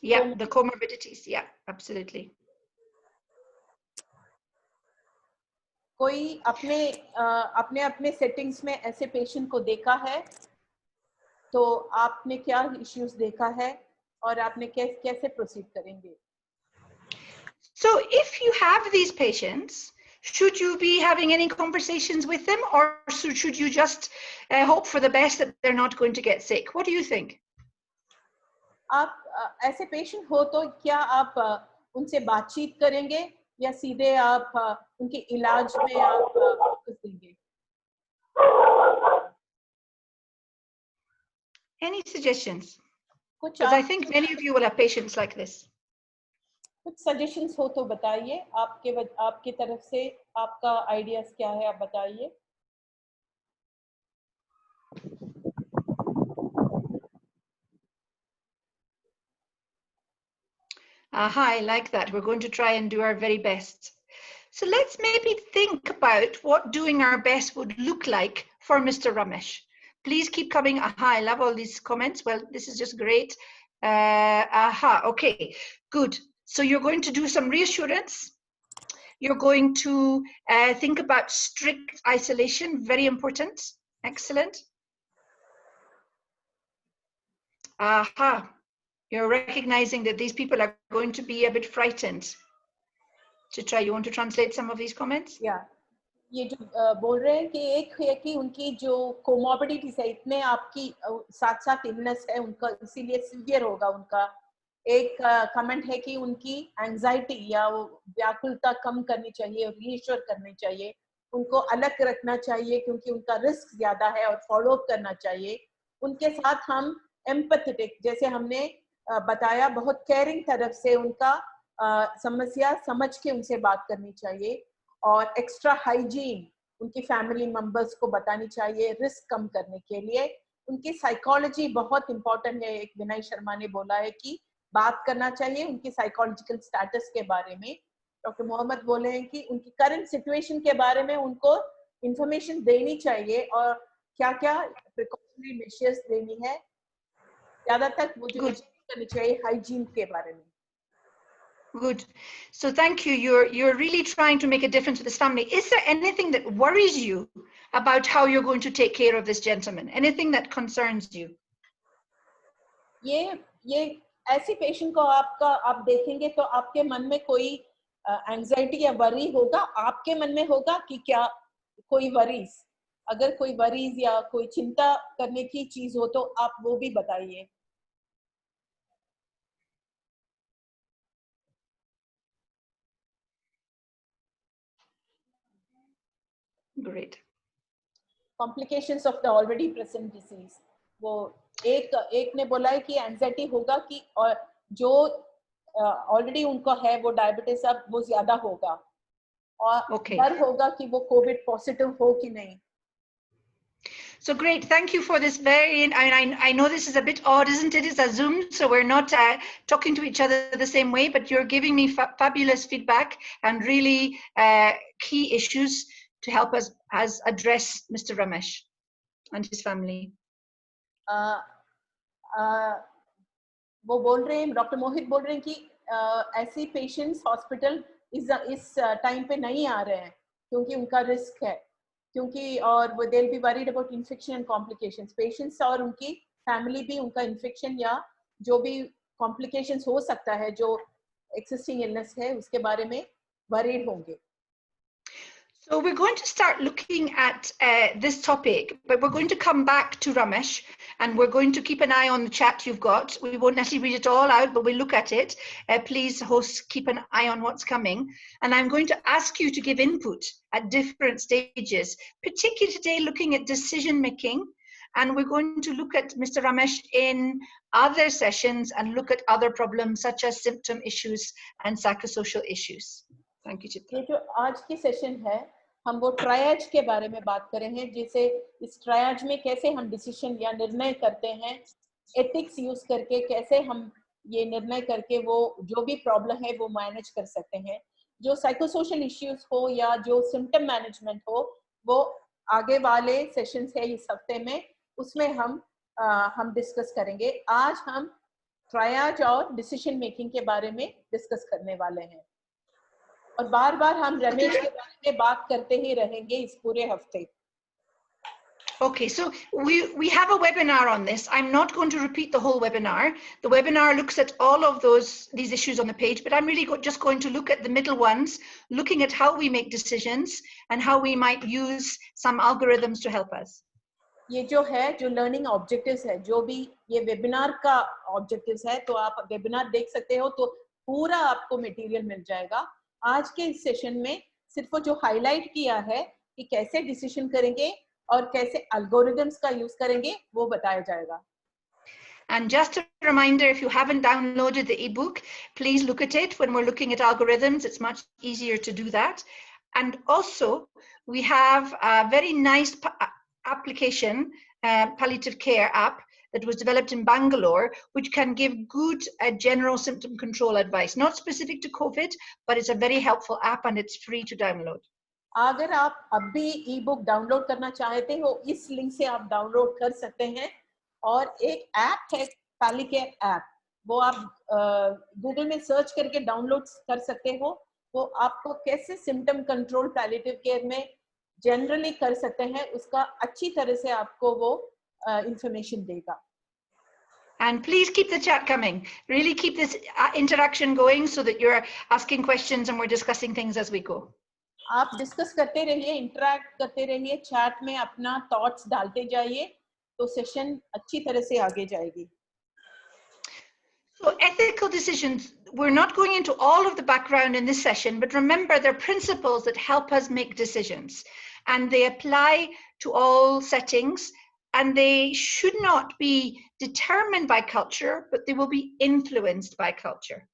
Yeah, the comorbidities. Yeah, absolutely. कोई अपने अपने settings में ऐसे पेशेंट को देखा है, तो आपने क्या इश्यूज देखा है और आपने कैसे प्रोसीड करेंगे? So if you have these patients, should you be having any conversations with them, or should you just hope for the best that they're not going to get sick? What do you think? आप ऐसे patient हो तो क्या आप उनसे बातचीत करेंगे या सीधे आप उनके इलाज में आप फोकस देंगे? Any suggestions? कुछ I think many of you will have patients like this. कुछ सजेशंस हो तो बताइए, आपकी तरफ से आपका आइडियाज क्या है, आप बताइए. Aha, I like that. We're going to try and do our very best. So let's maybe think about what doing our best would look like for Mr. Ramesh. Please keep coming. Aha, I love all these comments. Well, this is just great. Aha, okay, good. So you're going to do some reassurance. You're going to think about strict isolation, very important. Excellent. Aha, you're recognizing that these people are going to be a bit frightened. Chitra, you want to translate some of these comments? Yeah. ये जो बोल रहे हैं कि एक है कि उनकी जो कोमॉर्बिडिटीज है, इतने आपकी साथ साथ इलनेस है उनका, इसीलिए सीवियर होगा उनका. एक कमेंट है कि उनकी एंजाइटी या वो व्याकुलता कम करनी चाहिए और रीअश्योर करनी चाहिए, उनको अलग रखना चाहिए क्योंकि उनका रिस्क ज्यादा है और फॉलो अप करना चाहिए. उनके साथ हम एम्पैथेटिक, जैसे हमने बताया, बहुत केयरिंग तरफ से उनका समस्या समझ के उनसे बात करनी चाहिए. और एक्स्ट्रा हाइजीन उनकी फैमिली मेंबर्स को बतानी चाहिए रिस्क कम करने के लिए. उनकी साइकोलॉजी बहुत इंपॉर्टेंट है. एक विनय शर्मा ने बोला है कि बात करना चाहिए उनकी साइकोलॉजिकल स्टेटस के बारे में. डॉक्टर मोहम्मद बोले हैं कि उनकी करंट सिचुएशन के बारे में उनको इंफॉर्मेशन देनी चाहिए और क्या क्या प्रिकॉशनरी मेजर्स देनी है. ज्यादा तक वो जो करनी चाहिए हाइजीन के बारे में. Good. So thank you. You're really trying to make a difference to this family. Is there anything that worries you about how you're going to take care of this gentleman? Anything that concerns you? ये ऐसी patient को आप देखेंगे तो आपके मन में कोई एंजाइटी या वरी होगा, आपके मन में होगा कि क्या कोई वरीज, अगर कोई वरीज या कोई चिंता करने की चीज हो तो आप वो भी बताइए. Great. Complications of the already present disease. वो एक ने बोला है कि एंजाइटी होगा कि और जो ऑलरेडी उनको है वो डायबिटीज, अब वो ज्यादा होगा और डर होगा कि वो कोविड पॉजिटिव हो कि नहीं. So great, thank you for this very, I know this is a bit odd, isn't it? It's a Zoom, so we're not talking to each other the same way, but you're giving me fabulous feedback and really key issues to help us address Mr. Ramesh and his family. वो बोल रहे हैं, doctor मोहित बोल रहे हैं कि ऐसी patients hospital इस टाइम पे नहीं आ रहे हैं क्योंकि उनका रिस्क है, क्योंकि और वो they'll be worried about infection and complications. Patients और उनकी फैमिली भी उनका इन्फेक्शन या जो भी कॉम्प्लिकेशंस हो सकता है जो एक्सिस्टिंग इलनेस है उसके बारे में वरीड होंगे. So we're going to start looking at this topic, but we're going to come back to Ramesh and we're going to keep an eye on the chat you've got. We won't necessarily read it all out, but we'll look at it. Please, hosts, keep an eye on what's coming. And I'm going to ask you to give input at different stages, particularly today looking at decision-making and we're going to look at Mr. Ramesh in other sessions and look at other problems such as symptom issues and psychosocial issues. Thank you, Chitra. ये जो आज की session है, हम वो triage के बारे में बात करें हैं, जैसे इस ट्रायज में कैसे हम डिसीजन या निर्णय करते हैं, एथिक्स यूज करके कैसे हम ये निर्णय करके वो जो भी प्रॉब्लम है वो मैनेज कर सकते हैं. जो साइकोसोशल इश्यूज हो या जो सिम्टम मैनेजमेंट हो, वो आगे वाले सेशंस है इस हफ्ते में, उसमें हम डिस्कस करेंगे. आज हम ट्रायज और डिसीजन मेकिंग के बारे में डिस्कस करने वाले हैं और बार बार हम रमेश के बारे में बात करते ही रहेंगे इस पूरे हफ्ते. Okay, so we have a webinar on this. I'm not going to repeat the whole webinar. The webinar looks at all of these issues on the page, but I'm really just going to look at the middle ones, looking at how we make decisions and how we might use some algorithms to help us. ये जो है, जो learning objectives है, जो भी ये webinar का objectives है, तो आप वेबिनार देख सकते हो तो पूरा आपको मटेरियल मिल जाएगा. आज के इस सेशन में सिर्फ जो हाईलाइट किया है कि कैसे डिसीजन करेंगे और कैसे एल्गोरिथम्स का यूज करेंगे वो बताया जाएगा. And just a reminder, if you haven't downloaded the ebook, please look at it when we're looking at algorithms. It's much easier to do that. And also, we have a very nice application, palliative care app, that was developed in Bangalore, which can give good general symptom control advice, not specific to COVID, but it's a very helpful app and it's free to download. अगर आप अभी ई book download करना चाहते हो, इस link से आप download कर सकते हैं. और एक ऐप है PalliCovid ऐप, वो आप गूगल में सर्च करके डाउनलोड कर सकते हो. वो आपको कैसे सिम्टम कंट्रोल पैलिएटिव केयर में जनरली कर सकते हैं, उसका अच्छी तरह से आपको वो इंफॉर्मेशन देगा. And please keep the chat coming. Really keep this interaction going so that you're asking questions and we're discussing things as we go. आप डिस्कस करते रहिए, इंटरैक्ट करते रहिए, चैट में अपना थॉट्स डालते जाइए, तो सेशन अच्छी तरह से आगे जाएगी. So ethical decisions, we're not going into all of the background in this session, but remember they're principles that help us make decisions and they apply to all settings and they should not be determined by culture, but they will be influenced by culture.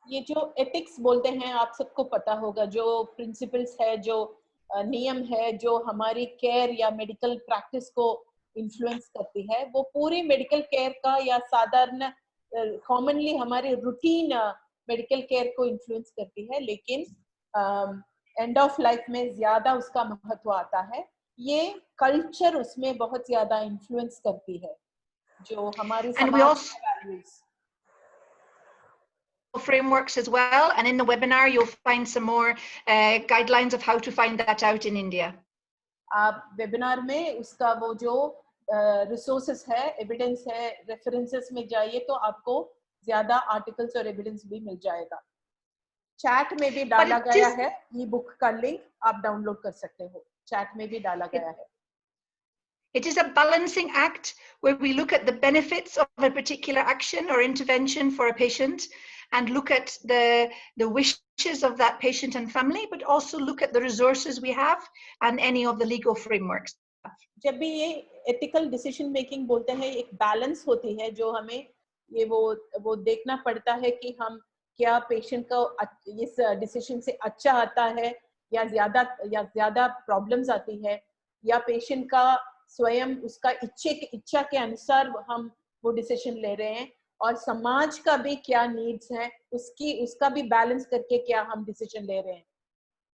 ये जो ethics बोलते हैं, आप सबको पता होगा, जो principles है, जो नियम है, जो हमारी केयर या मेडिकल प्रैक्टिस को इन्फ्लुएंस करती है, वो पूरी मेडिकल केयर का या साधारण कॉमनली हमारे रूटीन मेडिकल केयर को इन्फ्लुएंस करती है, लेकिन एंड ऑफ लाइफ में ज्यादा उसका महत्व आता है. ये कल्चर उसमें बहुत ज्यादा इन्फ्लुएंस करती है, जो हमारी समाज की values. Frameworks as well, and in the webinar you'll find some more guidelines of how to find that out in India. आप वेबिनार में उसका वो जो रिसोर्सेस है, एविडेंस है, रेफरेंसेस में जाइए तो आपको ज्यादा आर्टिकल्स और एविडेंस भी मिल जाएगा. चैट में भी डाला गया है ई बुक का लिंक, आप डाउनलोड कर सकते हो. चैट में भी डाला गया है. It is a balancing act where we look at the benefits of a particular action or intervention for a patient and look at the wishes of that patient and family, but also look at the resources we have and any of the legal frameworks. जब भी ये ethical decision making बोलते हैं, एक balance होती है जो हमें ये वो देखना पड़ता है कि हम क्या पेशेंट को इस डिसीजन से अच्छा आता है या ज्यादा प्रॉब्लम्स आती है, या पेशेंट का स्वयं उसका इच्छा के अनुसार हम वो डिसीजन ले रहे हैं, और समाज का भी क्या नीड्स है उसका भी बैलेंस करके क्या हम डिसीजन ले रहे हैं.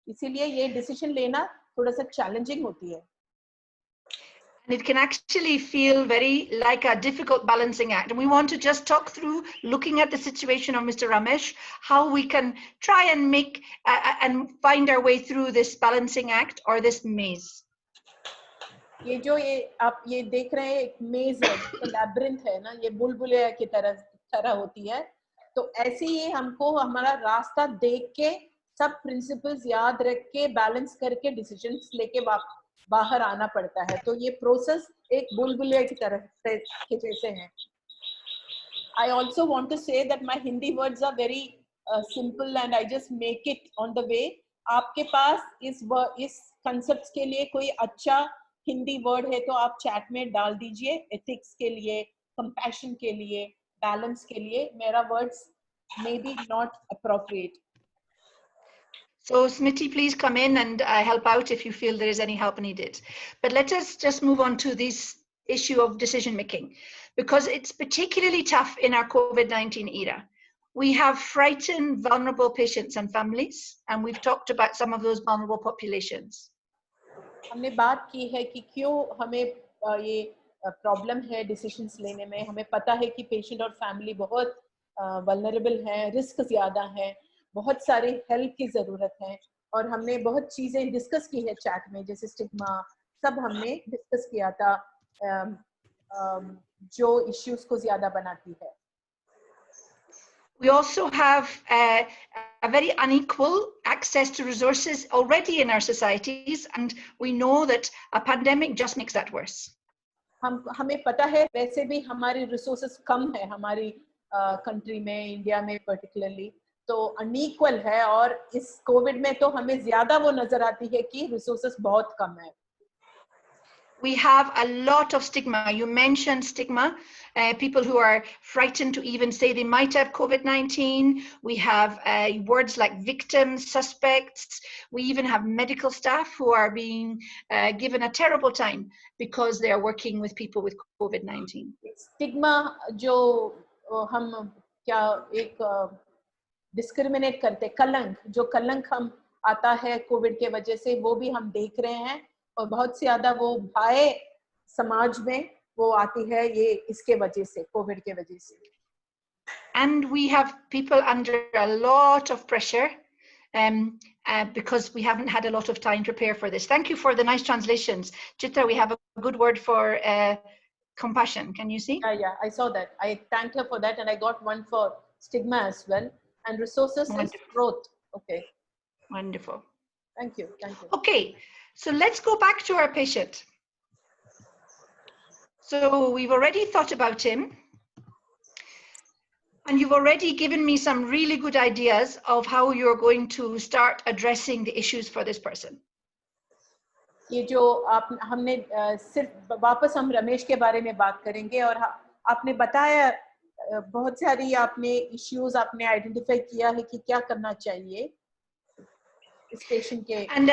इसीलिए ये डिसीजन लेना थोड़ा सा चैलेंजिंग होती है. And it can actually feel very like a difficult balancing act. And we want to just talk through, looking at the situation of Mr. Ramesh, how we can try and make and find our way through this balancing act or this maze. ये जो आप ये देख रहे हैं एक मेज है, लैब्रिंथ है ना, ये बुलबुले की तरह होती है. तो ऐसे ही हमको हमारा रास्ता देख के सब प्रिंसिपल्स याद रख के बैलेंस करके डिसीजंस लेके बाहर आना पड़ता है. तो ये प्रोसेस एक बुलबुले की तरह के जैसे हैं. I also want to say that my Hindi words are very simple and I just make it on the way. आपके पास इस concepts के लिए कोई अच्छा हिंदी वर्ड है तो आप चैट में डाल दीजिए, एथिक्स के लिए, कंपैशन के लिए, बैलेंस के लिए. मेरा words may be not appropriate. So Smiti, please come in and help out if you feel there is any help needed. But let us just move on to this issue of decision making, because it's particularly tough in our COVID-19 era. We have frightened, vulnerable patients and families, and we've talked about some of those vulnerable populations. हमने बात की है कि क्यों हमें ये problem है decisions लेने में. हमें पता है कि पेशेंट और फैमिली बहुत वल्नरेबल हैं, रिस्क ज़्यादा है, बहुत सारे हेल्प की ज़रूरत है, और हमने बहुत चीज़ें डिस्कस की है चैट में, जैसे स्टिग्मा, सब हमने डिस्कस किया था, जो इश्यूज को ज़्यादा बनाती है. We also have a very unequal access to resources already in our societies, and we know that a pandemic just makes that worse. हमें पता है वैसे भी हमारी रिसोर्सेस कम है हमारी कंट्री में, इंडिया में पर्टिकुलरली, तो अनइक्वल है, और इस कोविड में तो हमें ज्यादा वो नजर आती है कि रिसोर्सेस बहुत कम है. We have a lot of stigma. You mentioned stigma, people who are frightened to even say they might have COVID-19. We have words like victims, suspects. We even have medical staff who are being given a terrible time because they are working with people with COVID-19. Stigma जो हम क्या एक discriminate करते, कलंक, जो कलंक हम आता है कोविड के वजह से, वो भी हम देख रहे हैं, और बहुत ज्यादा वो भय समाज में वो आती है ये इसके वजह से, कोविड के वजह से. And we have people under a lot of pressure because we haven't had a lot of time to prepare for this. Thank you for the nice translations. Chitra, we have a good word for compassion. Can you see? Yeah, I saw that. I thanked her for that, and I got one for stigma as well. And resources is growth. Okay. Wonderful. Thank you. Okay, so let's go back to our patient. So we've already thought about him, and you've already given me some really good ideas of how you're going to start addressing the issues for this person. ये जो हमने सिर्फ वापस हम रमेश के बारे में बात करेंगे, और आपने बताया बहुत सारी आपने इश्यूज आपने आइडेंटिफाई किया है कि क्या करना चाहिए इस पेशेंट के. And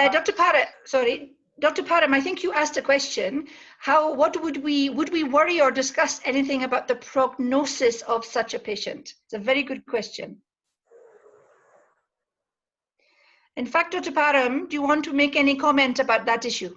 Dr. Param, I think you asked a question. What would we worry or discuss anything about the prognosis of such a patient? It's a very good question. In fact, Dr. Param, do you want to make any comment about that issue?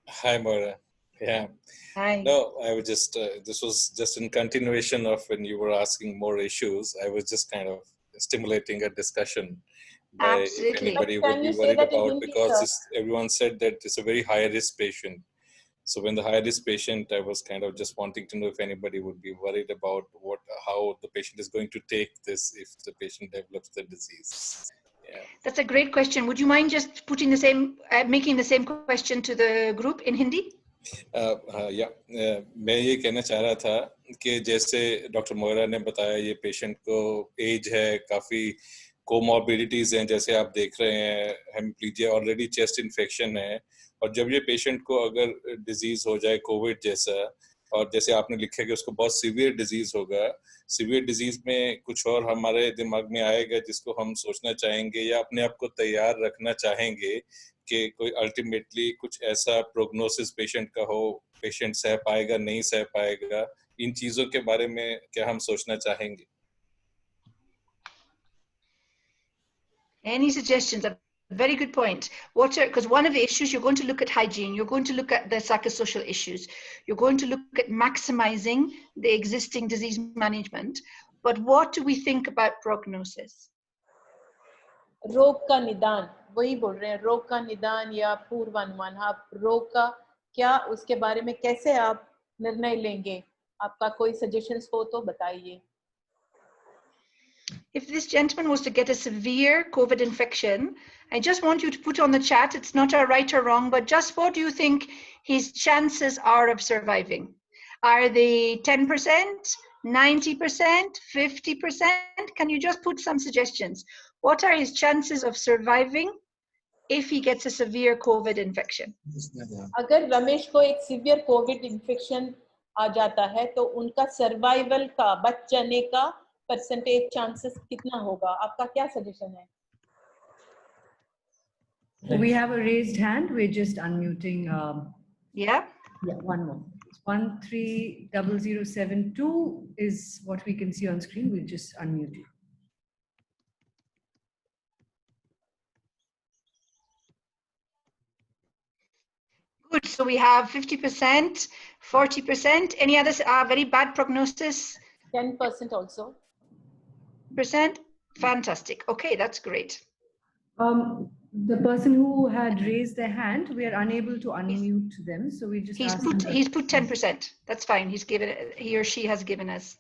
Hi, Moira. Yeah. Hi. No, I was just, this was just in continuation of when you were asking more issues. I was just kind of stimulating a discussion. Absolutely. If anybody would be worried about, because everyone said that it's a very high risk patient. So when the high risk patient, I was kind of just wanting to know if anybody would be worried about how the patient is going to take this if the patient develops the disease. Yeah. That's a great question. Would you mind just putting the same, making the same question to the group in Hindi? मैं ये कहना चाह रहा था कि जैसे doctor Moira ने बताया, ये पेशेंट को एज है, काफ़ी कोमॉर्बिडिटीज़ हैं, जैसे आप देख रहे हैं, हेमप्लीजिया, ऑलरेडी चेस्ट इन्फेक्शन है, और जब ये पेशेंट को अगर डिजीज़ हो जाए कोविड जैसा, और जैसे आपने लिखा कि उसको बहुत सीवियर डिजीज़ होगा, सीवियर डिजीज़ में कुछ और हमारे दिमाग में आएगा जिसको हम सोचना चाहेंगे या अपने आप को तैयार रखना चाहेंगे कि कोई अल्टीमेटली कुछ ऐसा प्रोग्नोसिस पेशेंट का हो, पेशेंट सह पाएगा, नहीं सह पाएगा, इन चीज़ों के बारे में क्या हम सोचना चाहेंगे? Any suggestions? A very good point. Because one of the issues, you're going to look at hygiene, you're going to look at the psychosocial issues, you're going to look at maximizing the existing disease management. But what do we think about prognosis? रोग का निदान, वही बोल रहे हैं, रोग का निदान या पूर्वानुमान. आप रोग का क्या, उसके बारे में कैसे आप निर्णय लेंगे? आपका कोई सजेशंस हो तो बताइए. If this gentleman was to get a severe COVID infection, I just want you to put on the chat, it's not a right or wrong, but just what do you think his chances are of surviving? Are they 10%, 90%, 50%? Can you just put some suggestions? What are his chances of surviving if he gets a severe COVID infection? अगर रमेश को एक severe Covid infection आ जाता है तो उनका survival का बच जाने का परसेंटेज चांसेस कितना होगा? आपका क्या सजेशन है? We have a raised hand. We're just unmuting. Yeah. Yeah, one more. 130072 is what we can see on screen. We'll just unmute you. Good. So we have 50%, 40%. Any others? Very bad prognosis? 10% also. Percent? Fantastic. Okay, that's great. The person who had raised their hand, we are unable to unmute them, so we just He's put 10%. That's fine. He or she has given us.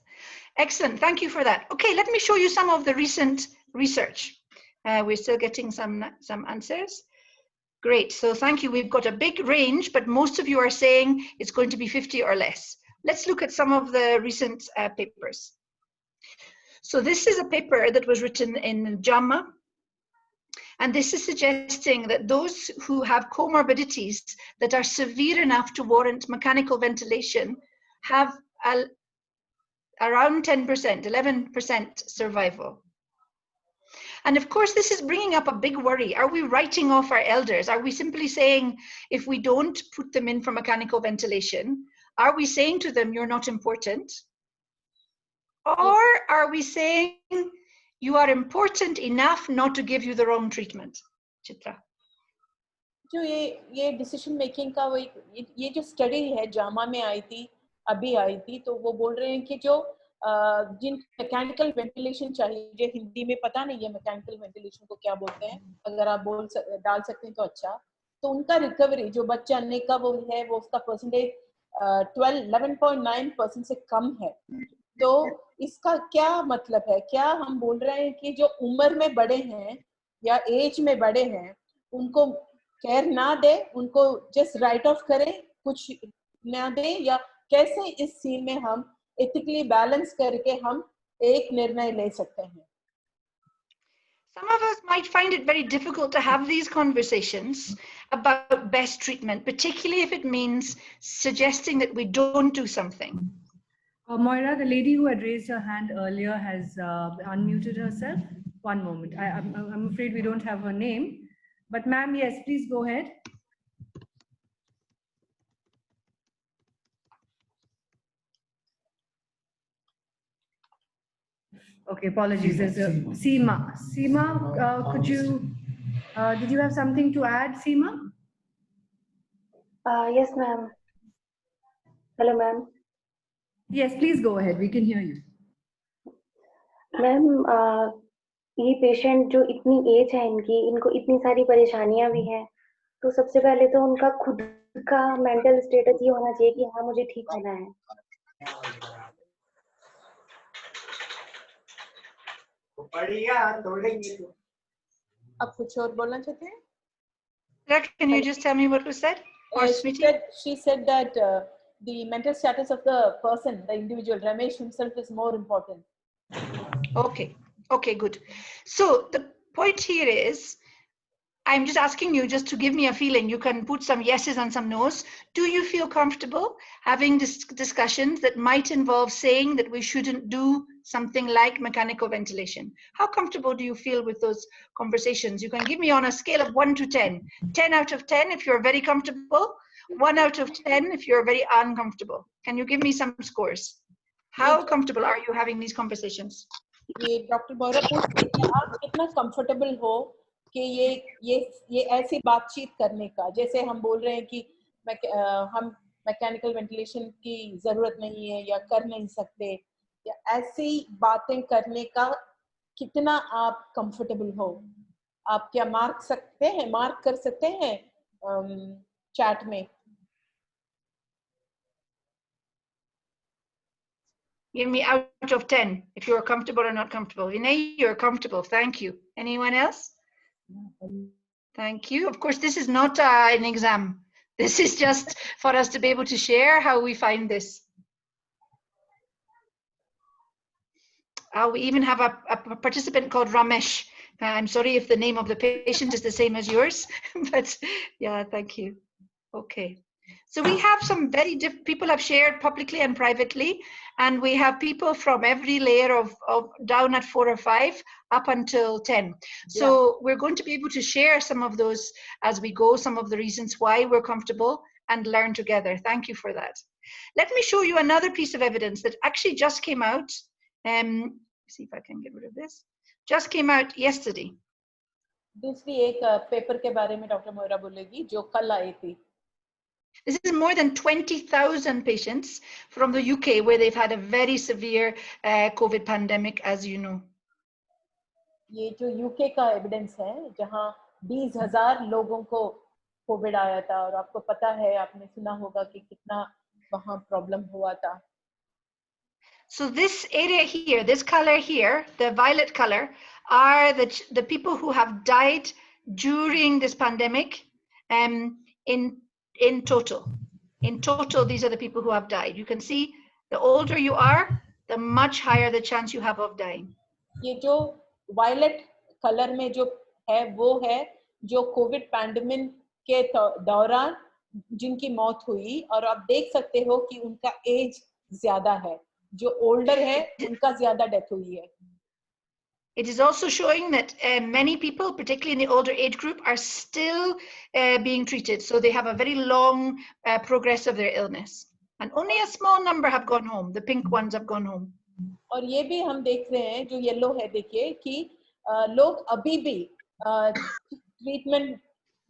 Excellent. Thank you for that. Okay, let me show you some of the recent research. We're still getting some answers. Great. So thank you. We've got a big range, but most of you are saying it's going to be 50 or less. Let's look at some of the recent papers. So this is a paper that was written in JAMA, and this is suggesting that those who have comorbidities that are severe enough to warrant mechanical ventilation have around 10%, 11% survival. And of course, this is bringing up a big worry. Are we writing off our elders? Are we simply saying, if we don't put them in for mechanical ventilation, are we saying to them, you're not important? Or are we saying, you are important enough not to give you the wrong treatment? Chitra. जो ये decision making का वो ये जो study है जामा में अभी आई थी तो वो बोल रहे हैं कि जो जिन मैकेनिकल वेंटिलेशन चाहिए, जो हिंदी में पता नहीं है मैकेनिकल वेंटिलेशन को क्या बोलते हैं, अगर आप डाल सकते हैं तो अच्छा, तो उनका रिकवरी जो बच जाने का वो है वो उसका परसेंटेज 11.9% से कम है। तो इसका क्या मतलब है? क्या हम बोल रहे हैं कि जो उम्र में बड़े हैं या एज में बड़े हैं उनको केयर ना दे, उनको जस्ट राइट ऑफ करें, कुछ ना दे, या कैसे इस सीन में हम एथिकली बैलेंस करके हम एक निर्णय ले सकते हैं? Some of us might find it very difficult to have these conversations about best treatment, particularly if it means suggesting that we don't do something. Moira, the lady who had raised her hand earlier has unmuted herself. One moment. I'm afraid we don't have her name. But ma'am, yes, please go ahead. Okay, apologies. There's a Seema. Seema, could you, did you have something to add, Seema? Yes, ma'am. Hello, ma'am. Yes, please go ahead. We can hear you. Ma'am, ये patient जो इतनी as है इनको इतनी सारी परेशानियां भी हैं, तो सबसे पहले तो उनका खुद का मेंटल स्टेटस ये होना चाहिए कि हाँ मुझे ठीक होना है। आप कुछ और बोलना चाहते हैं? Can you just tell me what was said? She said that the mental status of the person, the individual, Ramesh himself, is more important. Okay, good. So the point here is, I'm just asking you just to give me a feeling. You can put some yeses and some nos. Do you feel comfortable having discussions that might involve saying that we shouldn't do something like mechanical ventilation? How comfortable do you feel with those conversations? You can give me on a scale of 1 to 10. 10 out of 10 if you're very comfortable, 1 out of 10 if you're very uncomfortable. Can you give me some scores? How comfortable are you having these conversations? ये doctor मोहरा पूछते हैं आप कितना comfortable हो कि ये ऐसी बातचीत करने का, जैसे हम बोल रहे हैं कि हम मैकेनिकल वेंटिलेशन की जरूरत नहीं है या कर नहीं सकते, या ऐसी बातें करने का कितना आप कंफर्टेबल हो? आप क्या मार्क कर सकते हैं चैट में? Give me out of 10 if you're comfortable or not comfortable. Vinay, you're comfortable. Thank you. Anyone else? Thank you. Of course, this is not an exam. This is just for us to be able to share how we find this. We even have a participant called Ramesh. I'm sorry if the name of the patient is the same as yours, but yeah, thank you. Okay. So we have some very people have shared publicly and privately, and we have people from every layer of down at 4 or 5 up until 10. So we're going to be able to share some of those as we go, some of the reasons why we're comfortable, and learn together. Thank you for that. Let me show you another piece of evidence that actually just came out. See if I can get rid of this. Just came out yesterday. दूसरी एक paper के बारे में doctor मोहरा बोलेगी जो कल आई थी. This is more than 20,000 patients from the UK where they've had a very severe COVID pandemic, as you know. ये जो UK का एविडेंस है जहां 20,000 लोगों को कोविड आया था और आपको पता है आपने सुना होगा कि कितना वहां प्रॉब्लम हुआ था. So this area here, this color here, the violet color, are the people who have died during this pandemic in total. In total, these are the people who have died. You can see the older you are, the much higher the chance you have of dying. ये जो violet color में जो है वो है जो Covid pandemic के दौरान जिनकी मौत हुई और आप देख सकते हो कि उनका एज ज्यादा है. जो ओल्डर है उनका ज्यादा डेथ हुई है. It is also showing that many people, particularly in the older age group, are still being treated. So they have a very long progress of their illness. And only a small number have gone home. The pink ones have gone home. और ये भी हम देख रहे हैं जो yellow है देखिए कि लोग अभी भी ट्रीटमेंट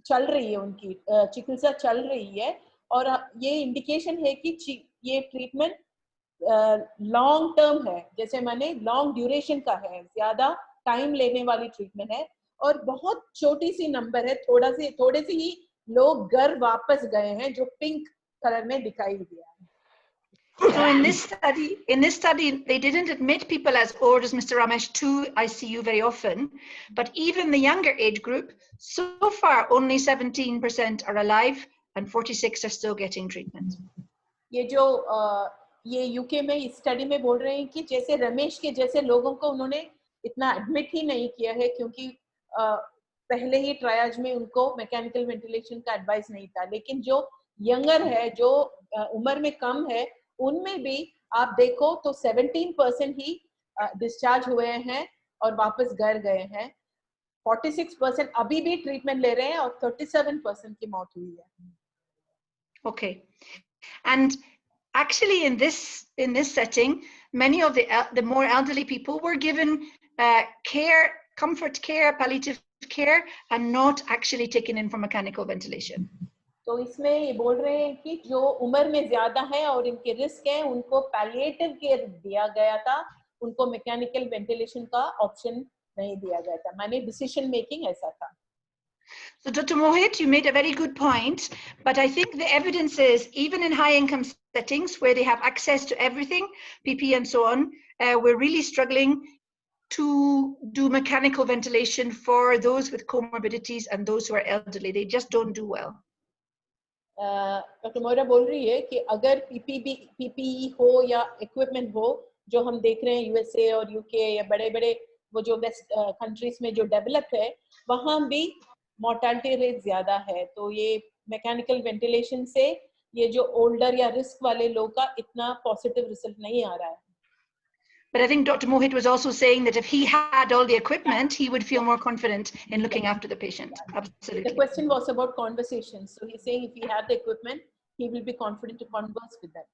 चल रही है उनकी चिकित्सा चल रही है और ये इंडिकेशन है कि ये ट्रीटमेंट लॉन्ग टर्म है. जैसे माने लॉन्ग ड्यूरेशन का है, ज्यादा टाइम लेने वाली ट्रीटमेंट है और बहुत छोटी सी नंबर है. थोड़े से ही लोग घर वापस गए हैं जो पिंक कलर में दिखाई दिया है. So in this study, they didn't admit people as old as Mr. Ramesh to ICU very often, but even the younger age group, so far only 17% are alive and 46 are still getting treatment. ये जो ये UK में इस study में बोल रहे हैं कि जैसे रमेश के जैसे लोगों को उन्होंने इतना एडमिट ही नहीं किया है क्योंकि पहले ही ट्रायज में उनको मैकेनिकल वेंटिलेशन का एडवाइस नहीं था. लेकिन जो यंगर है, जो उम्र में कम है, उनमें भी आप देखो तो 17% ही डिस्चार्ज हुए हैं और वापस घर गए हैं. 46% अभी भी ट्रीटमेंट ले रहे हैं और 37% की मौत हुई है. Okay, and actually in this setting, many of the more elderly people were given care, comfort care, palliative care, and not actually taken in for mechanical ventilation. तो इसमें ये बोल रहे हैं कि जो उम्र में ज्यादा है और इनके रिस्क है उनको पैलिएटिव केयर दिया गया था, उनको मैकेनिकल वेंटिलेशन का ऑप्शन नहीं दिया गया था. माने डिसीजन मेकिंग ऐसा था. So Dr. Mohit, you made a very good point, but I think the evidence is even in high income settings where they have access to everything, PPE and so on, we're really struggling to do mechanical ventilation for those with comorbidities and those who are elderly. They just don't do well. Doctor Moira बोल रही है कि अगर PPE हो या equipment हो जो हम देख रहे हैं यूएसए और यूके या बड़े-बड़े वो जो वेस्ट कंट्रीज में जो डेवलप है वहां भी मोर्टालिटी रेट ज्यादा है. तो ये मैकेनिकल वेंटिलेशन से ये जो ओल्डर या रिस्क वाले लोग का इतना पॉजिटिव रिजल्ट नहीं आ रहा है. But I think Dr. Mohit was also saying that if he had all the equipment, he would feel more confident in looking after the patient. Absolutely. The question was about conversations. So he's saying if he had the equipment, he will be confident to converse with them.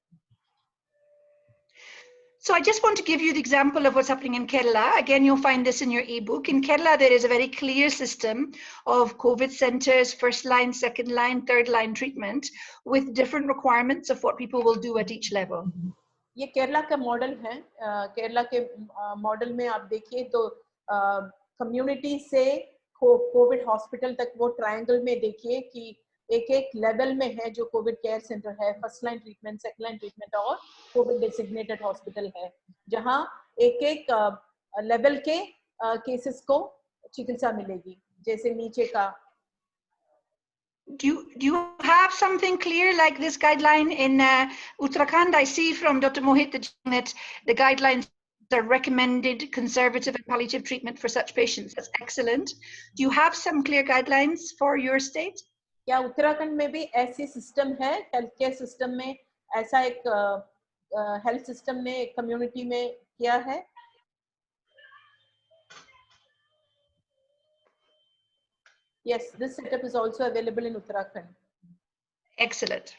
So I just want to give you the example of what's happening in Kerala. Again, you'll find this in your ebook. In Kerala, there is a very clear system of COVID centers, first line, second line, third line treatment with different requirements of what people will do at each level. ये केरला का model है. केरला के model में आप देखिए तो community से Covid hospital तक वो ट्रायंगल में देखिए कि एक लेवल में है जो कोविड केयर सेंटर है, first line treatment, second line treatment और कोविड डेसिग्नेटेड हॉस्पिटल है जहां एक लेवल के केसेस को चिकित्सा मिलेगी. जैसे नीचे का Do you have something clear like this guideline in Uttarakhand? I see from Dr. Mohit that the guidelines are recommended conservative and palliative treatment for such patients. That's excellent. Do you have some clear guidelines for your state? क्या उत्तराखंड में भी ऐसी system है, health care system में ऐसा एक health system ने community में किया है? Yes, this setup is also available in Uttarakhand. Excellent.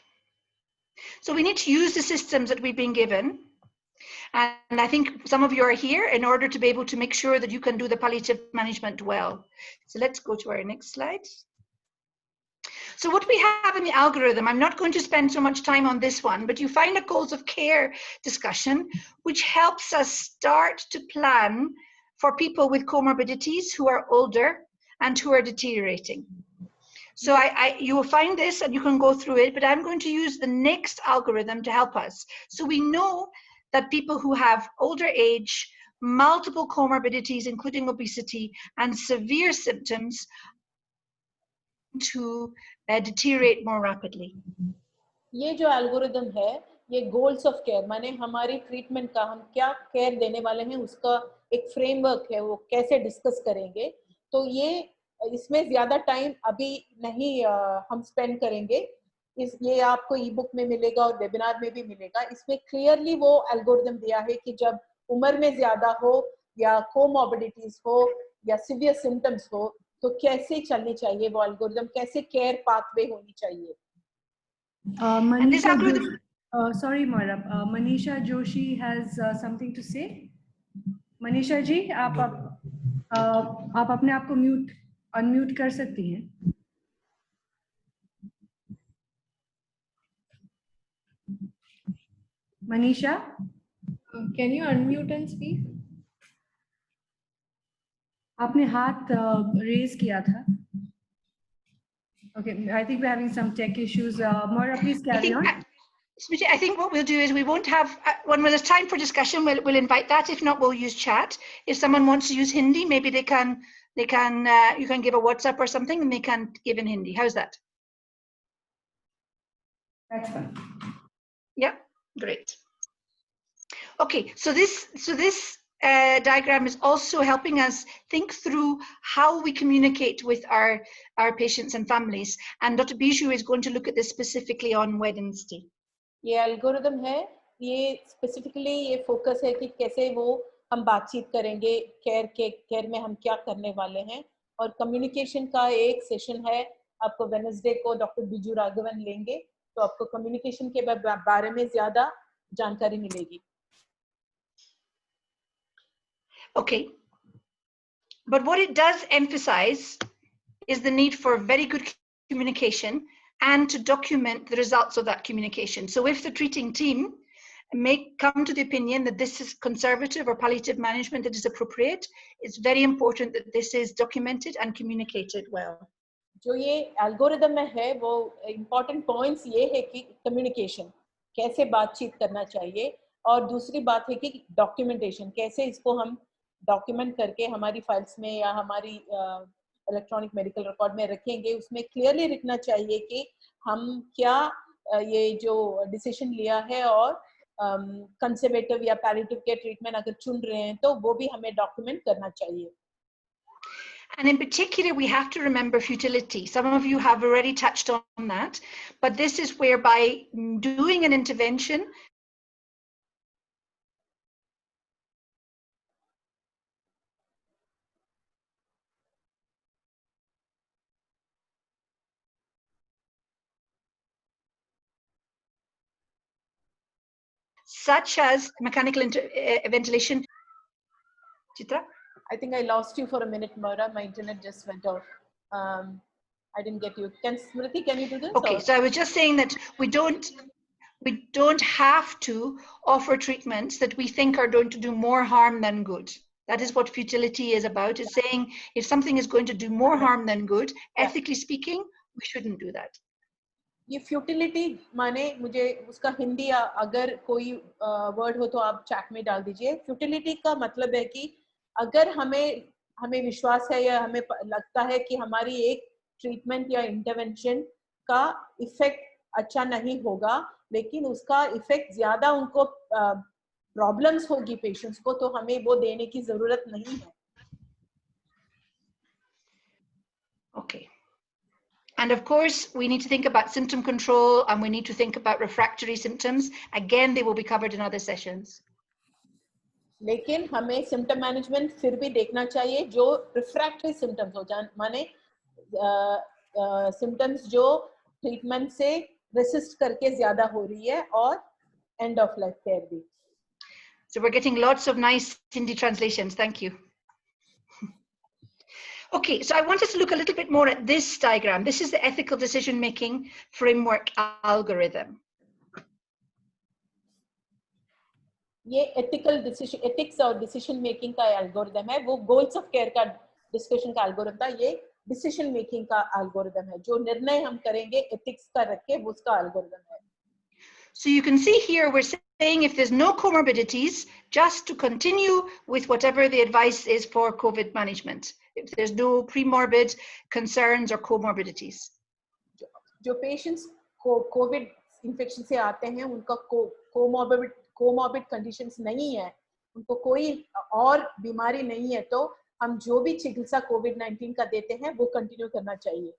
So we need to use the systems that we've been given. And I think some of you are here in order to be able to make sure that you can do the palliative management well. So let's go to our next slide. So what we have in the algorithm, I'm not going to spend so much time on this one, but you find a goals of care discussion, which helps us start to plan for people with comorbidities who are older and who are deteriorating. So you will find this and you can go through it, but I'm going to use the next algorithm to help us. So we know that people who have older age, multiple comorbidities, including obesity, and severe symptoms to deteriorate more rapidly. ये जो algorithm है, ये goals of care माने हमारी treatment का हम क्या care देने वाले हैं उसका एक फ्रेमवर्क है, वो कैसे डिस्कस करेंगे. तो ये इसमें ज्यादा टाइम अभी नहीं हम स्पेंड करेंगे. ये आपको ई बुक में मिलेगा और वेबिनार में भी मिलेगा. इसमें क्लियरली वो एल्गोरिदम दिया है कि जब उम्र में ज्यादा हो या कोमॉर्बिडिटीज हो या सीवियर सिम्टम्स हो तो कैसे चलनी चाहिए वो एल्गोरिदम, कैसे केयर पाथवे होनी चाहिए. Sorry, Moira. Manisha Joshi has something to say. Manisha जी, आप अपने आप को अनम्यूट कर सकती हैं. Manisha, can you unmute and speak? आपने हाथ रेज किया था. Okay, I think we're having some tech issues. Moira, please carry on. I think what we'll do is we won't have, when there's time for discussion, we'll invite that. If not, we'll use chat. If someone wants to use Hindi, maybe you can give a WhatsApp or something and they can give in Hindi. How's that? That's fine. Yeah, great. Okay, so this diagram is also helping us think through how we communicate with our patients and families. And Dr. Bijou is going to look at this specifically on Wednesday. ये algorithm है, ये specifically ये focus है कि कैसे वो हम बातचीत करेंगे, केयर में हम क्या करने वाले हैं. और कम्युनिकेशन का एक सेशन है आपको वेडनेसडे को डॉक्टर बिजू राघवन लेंगे, तो आपको कम्युनिकेशन के बारे में ज्यादा जानकारी मिलेगी. Okay, but what it does emphasize is the need for very good communication and to document the results of that communication. So if the treating team may come to the opinion that this is conservative or palliative management that is appropriate, it's very important that this is documented and communicated well. जो ये algorithm में है वो important points ये है कि communication, कैसे बातचीत करना चाहिए, और दूसरी बात है कि डॉक्यूमेंटेशन, कैसे इसको हम डॉक्यूमेंट करके हमारी फाइल्स में या हमारी इलेक्ट्रॉनिक मेडिकल रिकॉर्ड में रखेंगे. उसमें क्लियरली लिखना चाहिए कि हम क्या ये जो डिसीजन लिया है और कंजर्वेटिव या पैलिएटिव केयर ट्रीटमेंट अगर चुन रहे हैं तो वो भी हमें डॉक्यूमेंट करना चाहिए. And in particular, we have to remember futility. Some of you have already touched on that, but this is where by doing an intervention, such as mechanical ventilation. Chitra? I think I lost you for a minute, Moira. My internet just went off. I didn't get you. Smriti, can you do this? Okay, so I was just saying that we don't have to offer treatments that we think are going to do more harm than good. That is what futility is about. It's saying if something is going to do more harm than good, ethically speaking, we shouldn't do that. ये futility माने, मुझे उसका हिंदी अगर कोई word हो तो आप chat में डाल दीजिए. फ्यूटिलिटी का मतलब है कि अगर हमें विश्वास है या हमें लगता है कि हमारी एक ट्रीटमेंट या इंटरवेंशन का इफेक्ट अच्छा नहीं होगा, लेकिन उसका इफेक्ट ज्यादा उनको प्रॉब्लम्स होगी पेशेंट्स को, तो हमें वो देने की जरूरत नहीं है. Okay. And of course, we need to think about symptom control, and we need to think about refractory symptoms. Again, they will be covered in other sessions. लेकिन हमें सिम्टम मैनेजमेंट फिर भी देखना चाहिए जो रिफ्रैक्टरी सिम्टम्स हो जाए, माने सिम्टम्स जो ट्रीटमेंट से रेसिस्ट करके ज्यादा हो रही है, और एंड ऑफ लाइफ केयर भी. So we're getting lots of nice Hindi translations. Thank you. Okay, so I want us to look a little bit more at this diagram. This is the ethical decision-making framework algorithm. ये ethics और decision making का algorithm है. वो goals of care का discussion का algorithm था. ये decision making का एल्गोरिथम है. जो निर्णय हम करेंगे एथिक्स का रख के, उसका एल्गोरिथम है. So you can see here we're saying if there's no comorbidities, just to continue with whatever the advice is for COVID management. If there's no premorbid concerns or comorbidities. जो patients को Covid infection से आते हैं, उनका comorbid conditions नहीं है, उनको कोई और बीमारी नहीं है, तो हम जो भी चिकित्सा कोविड-19 का देते हैं वो कंटिन्यू करना चाहिए.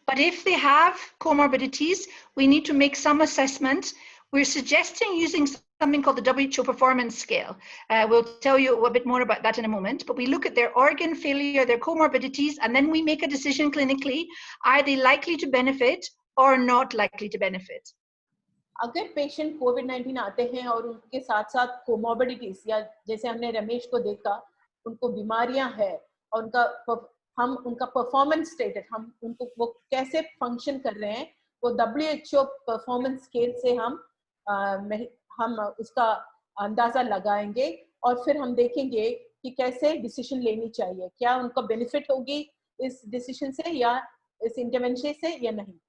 But if they have comorbidities, we need to make some assessment. We're suggesting using something called the WHO performance scale. We'll tell you a bit more about that in a moment, but we look at their organ failure, their comorbidities, and then we make a decision clinically. Are they likely to benefit or not likely to benefit? अगर patient कोविड-19 आते हैं और उनके साथ साथ comorbidities, या जैसे हमने रमेश को देखा, उनको बीमारियां हैं और हम उनका परफॉर्मेंस स्टेटस, हम उनको वो कैसे फंक्शन कर रहे हैं, वो WHO परफॉर्मेंस स्केल से हम उसका अंदाजा लगाएंगे, और फिर हम देखेंगे कि कैसे डिसीजन लेनी चाहिए, क्या उनको बेनिफिट होगी इस डिसीजन से या इस इंटरवेंशन से या नहीं.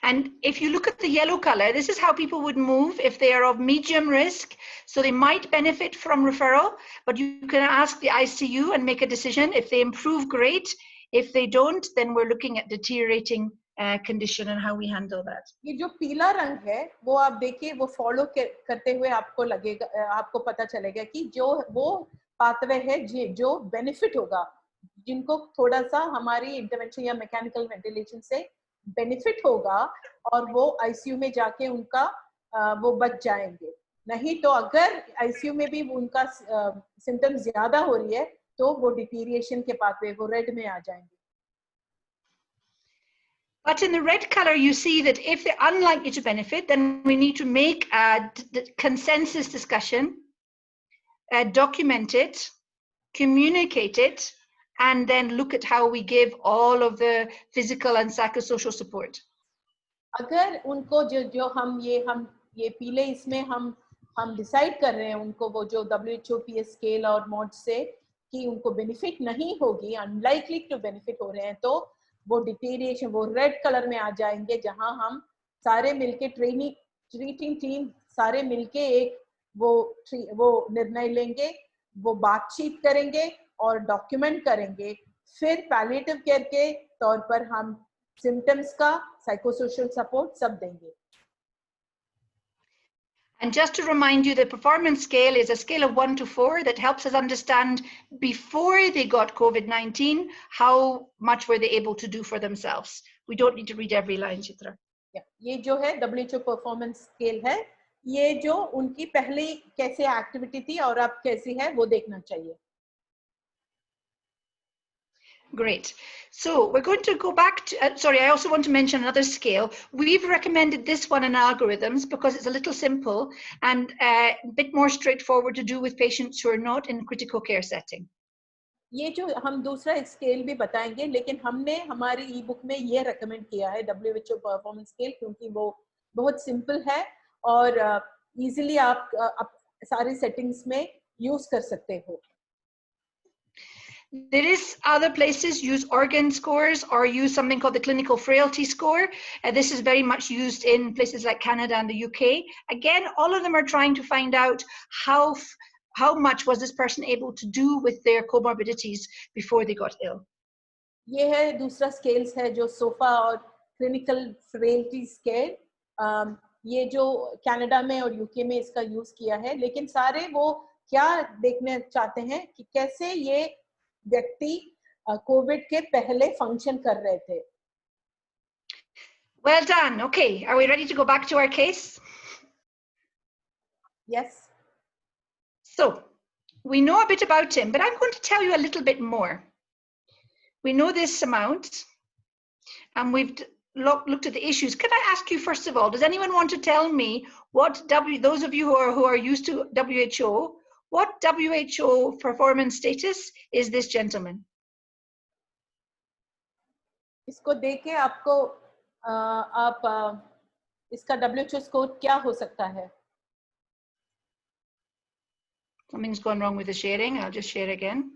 And if you look at the yellow color, this is how people would move if they are of medium risk. So they might benefit from referral, but you can ask the ICU and make a decision. If they improve, great. If they don't, then we're looking at deteriorating condition and how we handle that. ये जो पीला रंग है, वो आप देखिए, वो follow करते हुए आपको लगेगा, आपको पता चलेगा कि जो वो पाथवे है जो बेनिफिट होगा, जिनको थोड़ा सा हमारी इंटरवेंशन या मैकेनिकल वेंटिलेशन से बेनिफिट होगा, और वो आईसीयू में जाके उनका वो बच जाएंगे. नहीं तो अगर आईसीयू में भी उनका सिम्टम्स ज्यादा हो रही है, तो वो डिटीरिएशन के पाथवे, वो रेड में आ जाएंगे. But in the red color, you see that if they're unlikely to benefit, then we need to make a consensus discussion, document it, communicate it, and then look at how we give all of the physical and psychosocial support. अगर उनको जो हम ये पीले इसमें हम decide कर रहे हैं उनको, वो जो WHO PS स्केल और मॉड से, कि उनको बेनिफिट नहीं होगी, अनलाइकली टू बेनिफिट हो रहे हैं, तो वो डिटीरिएशन, वो रेड कलर में आ जाएंगे, जहां हम सारे मिलके ट्रीटिंग टीम सारे मिलके एक वो निर्णय लेंगे, वो बातचीत करेंगे और डॉक्यूमेंट करेंगे. फिर पैलिएटिव केयर के तौर पर हम सिम्टम्स का साइकोसोशल सपोर्ट सब देंगे. And just to remind you, the performance scale is a scale of 1 to 4 that helps us understand before they got COVID-19, how much were they able to do for themselves. We don't need to read every line, Chitra. ये जो है WHO performance scale है, ये जो उनकी पहले कैसे activity थी और अब कैसी है, वो देखना चाहिए. Great. So we're going to go back to, sorry, I also want to mention another scale. We've recommended this one in algorithms because it's a little simple and a bit more straightforward to do with patients who are not in critical care setting. ये जो हम दूसरा scale भी बताएंगे, लेकिन हमने हमारी ई book में ये रेकमेंड किया है WHO परफॉर्मेंस स्केल, क्योंकि वो बहुत सिंपल है और इजीली आप सारी सेटिंग्स में यूज कर सकते हो. There is other places use organ scores or use something called the clinical frailty score. This is very much used in places like Canada and the UK. Again, all of them are trying to find out how much was this person able to do with their comorbidities before they got ill. ये है दूसरा scales है जो sofa और clinical frailty scale. ये जो Canada में और यूके में इसका यूज किया है, लेकिन सारे वो क्या देखने चाहते हैं कि कैसे ये व्यक्ति कोविड के पहले फंक्शन कर रहे थे। Well done. Okay, are we ready to go back to our case? Yes. So, we know a bit about him, but I'm going to tell you a little bit more. We know this amount, and we've looked at the issues. Can I ask you, first of all, does anyone want to tell me what those of you who are used to WHO, what WHO performance status is this gentleman? इसको देखे आपको आप इसका WHO score क्या हो सकता है? Something's gone wrong with the sharing. I'll just share again.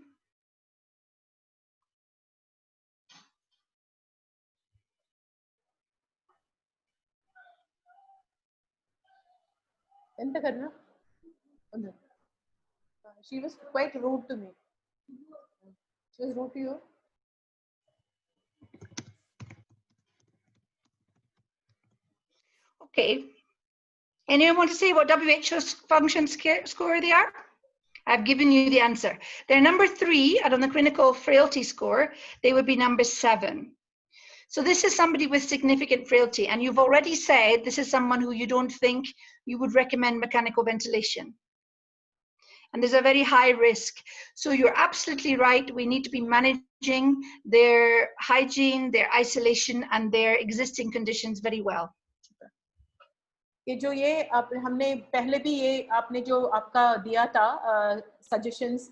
She was quite rude to me. She was rude to you? Okay. Anyone want to say what WHO's function score they are? I've given you the answer. They're number 3, and on the clinical frailty score, they would be number 7. So this is somebody with significant frailty, and you've already said this is someone who you don't think you would recommend mechanical ventilation. And there's a very high risk. So you're absolutely right. We need to be managing their hygiene, their isolation, and their existing conditions very well. कि जो ये हमने पहले भी ये आपने जो आपका दिया था सजेशंस,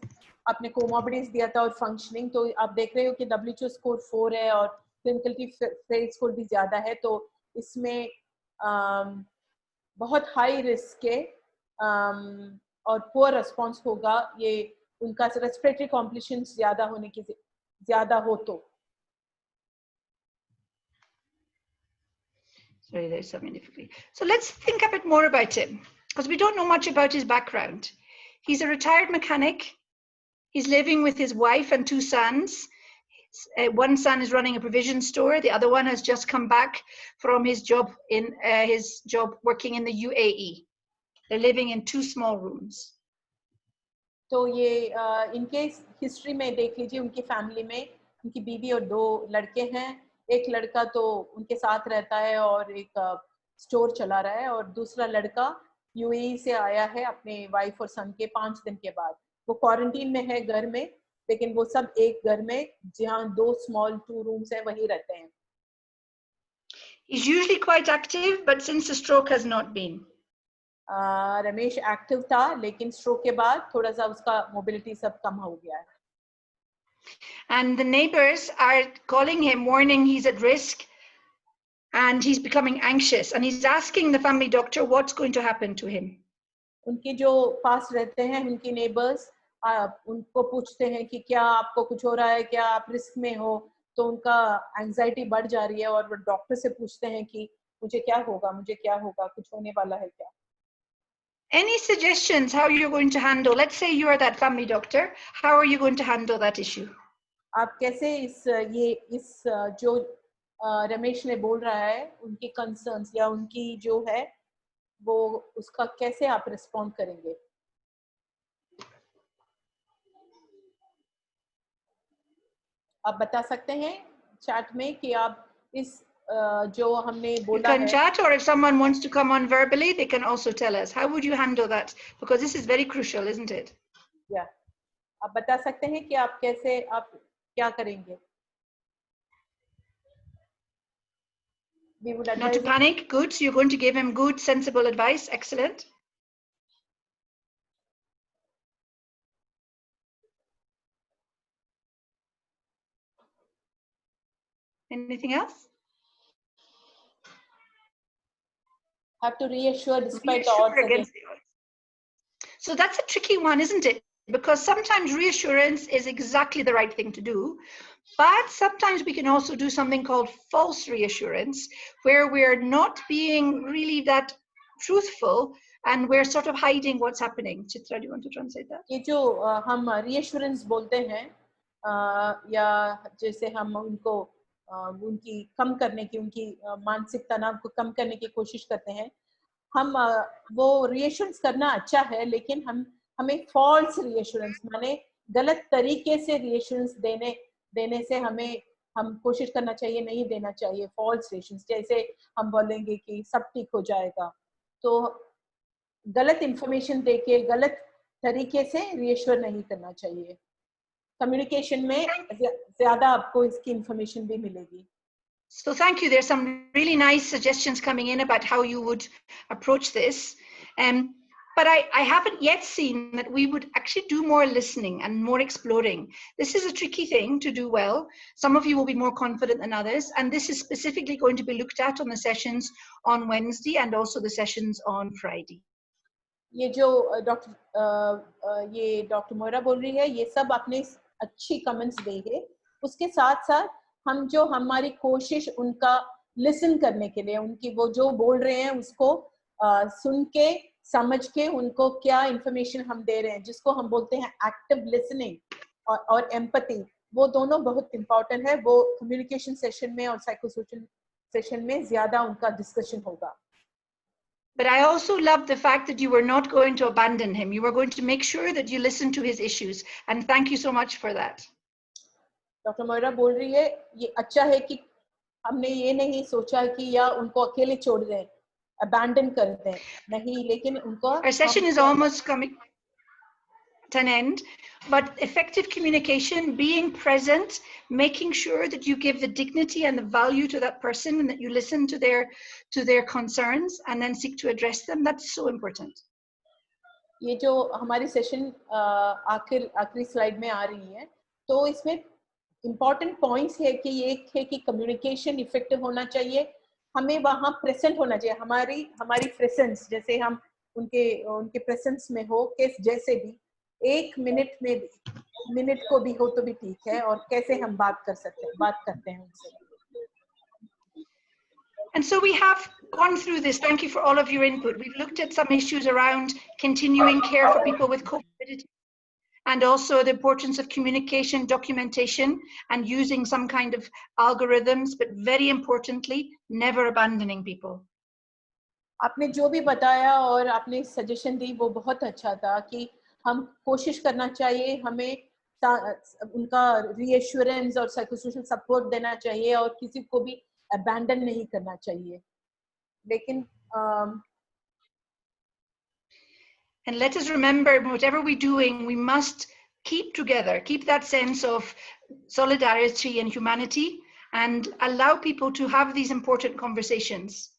आपने कोमॉर्बिडिटीज दिया था और फंक्शनिंग, तो आप देख रहे हो कि WHO स्कोर 4 है और क्लिनिकल की फेल स्कोर भी ज़्यादा है, तो इसमें बहुत हाई रिस्क है और पुअर रिस्पॉन्स होगा, ये उनका रेस्पिरेटरी कॉम्प्लिकेशंस ज़्यादा होने की ज़्यादा हो तो। Sorry, there's something difficult. So let's think a bit more about him, because we don't know much about his background. He's a retired mechanic. He's living with his wife and 2 sons. One son is running a provision store. The other one has just come back from his job working in the UAE. They're living in 2 small rooms. तो ये इनके history में देख लीजिए, उनकी family में उनकी बीवी और 2 लड़के हैं। एक लड़का तो उनके साथ रहता है और एक स्टोर चला रहा है, और दूसरा लड़का यूएई से आया है अपने वाइफ और सन के 5 दिन के बाद। वो क्वारंटीन में है घर में, लेकिन वो सब एक घर में जहाँ 2 स्मॉल 2 रूम्स हैं वहीं रहते हैं। He's usually quite active, but since the stroke has not been. Ramesh active था, लेकिन स्ट्रोक के बाद थोड़ा सा उसका मोबिलिटी सब कम हो गया है। And the neighbors are calling him, warning he's at risk, and he's becoming anxious, and he's asking the family doctor what's going to happen to him. उनके जो पास रहते हैं, उनके नेबर्स उनको पूछते हैं कि क्या आपको कुछ हो रहा है, क्या आप रिस्क में हो, तो उनका एंजाइटी बढ़ जा रही है और वो डॉक्टर से पूछते हैं कि मुझे क्या होगा, मुझे क्या होगा, कुछ होने वाला है क्या। Any suggestions how you're going to handle, let's say you are that family doctor, how are you going to handle that issue? आप कैसे इस जो रमेश ने बोल रहा है, उनकी कंसर्न्स या उनकी जो है वो उसका कैसे आप रिस्पॉन्ड करेंगे? आप बता सकते हैं चैट में कि आप इस जो हमने बोला है। You can chat, or if someone wants to come on verbally, they can also tell us. How would you handle that? Because this is very crucial, isn't it? Yeah. आप बता सकते हैं कि आप कैसे आप क्या करेंगे? We would advise not to panic. Good. So you're going to give him good, sensible advice. Excellent. Anything else? Have to reassure despite the odds against the odds. So that's a tricky one, isn't it? Because sometimes reassurance is exactly the right thing to do, but sometimes we can also do something called false reassurance, where we're not being really that truthful and we're sort of hiding what's happening. Chitra, do you want to translate that? ये जो हम reassurance बोलते हैं या जैसे हम उनको उनकी कम करने की, उनकी मानसिक तनाव को कम करने की कोशिश करते हैं, हम वो रीएश्योरेंस करना अच्छा है, लेकिन हमें फॉल्स रीएश्योरेंस माने गलत तरीके से रीएश्योरेंस देने से हम कोशिश करना चाहिए, नहीं देना चाहिए फॉल्स रीएश्योरेंस। जैसे हम बोलेंगे कि सब ठीक हो जाएगा, तो गलत इंफॉर्मेशन देके गलत तरीके से रीएश्योर नहीं करना चाहिए। कम्युनिकेशन में ज्यादा आपको इसकी इंफॉर्मेशन भी मिलेगी। So thank you. There's some really nice suggestions coming in about how you would approach this. But I haven't yet seen that we would actually do more listening and more exploring. This is a tricky thing to do well. Some of you will be more confident than others. And this is specifically going to be looked at on the sessions on Wednesday and also the sessions on Friday. ये जो doctor Moira बोल रही है, ये सब आपने अच्छी comments दी है। उसके साथ साथ हम जो हमारी कोशिश उनका लिसन करने के लिए, उनकी वो जो बोल रहे हैं उसको सुन के समझ के उनको क्या इंफॉर्मेशन हम दे रहे हैं, जिसको हम बोलते हैं एक्टिव लिसनिंग और एम्पैथी, वो दोनों बहुत इंपॉर्टेंट है। वो कम्युनिकेशन सेशन में और साइकोसोशल सेशन में ज्यादा उनका डिस्कशन होगा। But I also love the fact that you were not going to abandon him. You were going to make sure that you listened to his issues. And thank you so much for that. Doctor Moira बोल रही है, ये अच्छा है कि हमने ये नहीं सोचा कि या उनको अकेले छोड़ दें, abandon कर दें, नहीं, लेकिन उनको Our session is almost coming to an end, but effective communication, being present, making sure that you give the dignity and the value to that person and that you listen to their concerns and then seek to address them, that's so important. ये जो हमारी session आखिरी slide में आ रही है, तो इसमें important points है कि एक है कि कम्युनिकेशन इफेक्टिव होना चाहिए, हमें वहाँ प्रेजेंट होना चाहिए, हमारी प्रेजेंस, जैसे हम उनके प्रेजेंस में हो, जैसे भी 1 मिनट को भी हो तो भी ठीक है, और कैसे हम बात करते हैं उनसे। And so we have gone through this. Thank you for all of your input. We've looked at some issues around continuing care for people with comorbidity, and also the importance of communication, documentation, and using some kind of algorithms, but very importantly, never abandoning people. आपने जो भी बताया और आपने suggestion दी वो बहुत अच्छा था कि हम कोशिश करना चाहिए, हमें उनका रीएश्योरेंस और साइकोसोशल सपोर्ट देना चाहिए और किसी को भी अबैंडन नहीं करना चाहिए, लेकिन and let us remember, whatever we're doing, we must keep together, keep that sense of solidarity and humanity, and allow people to have these important conversations.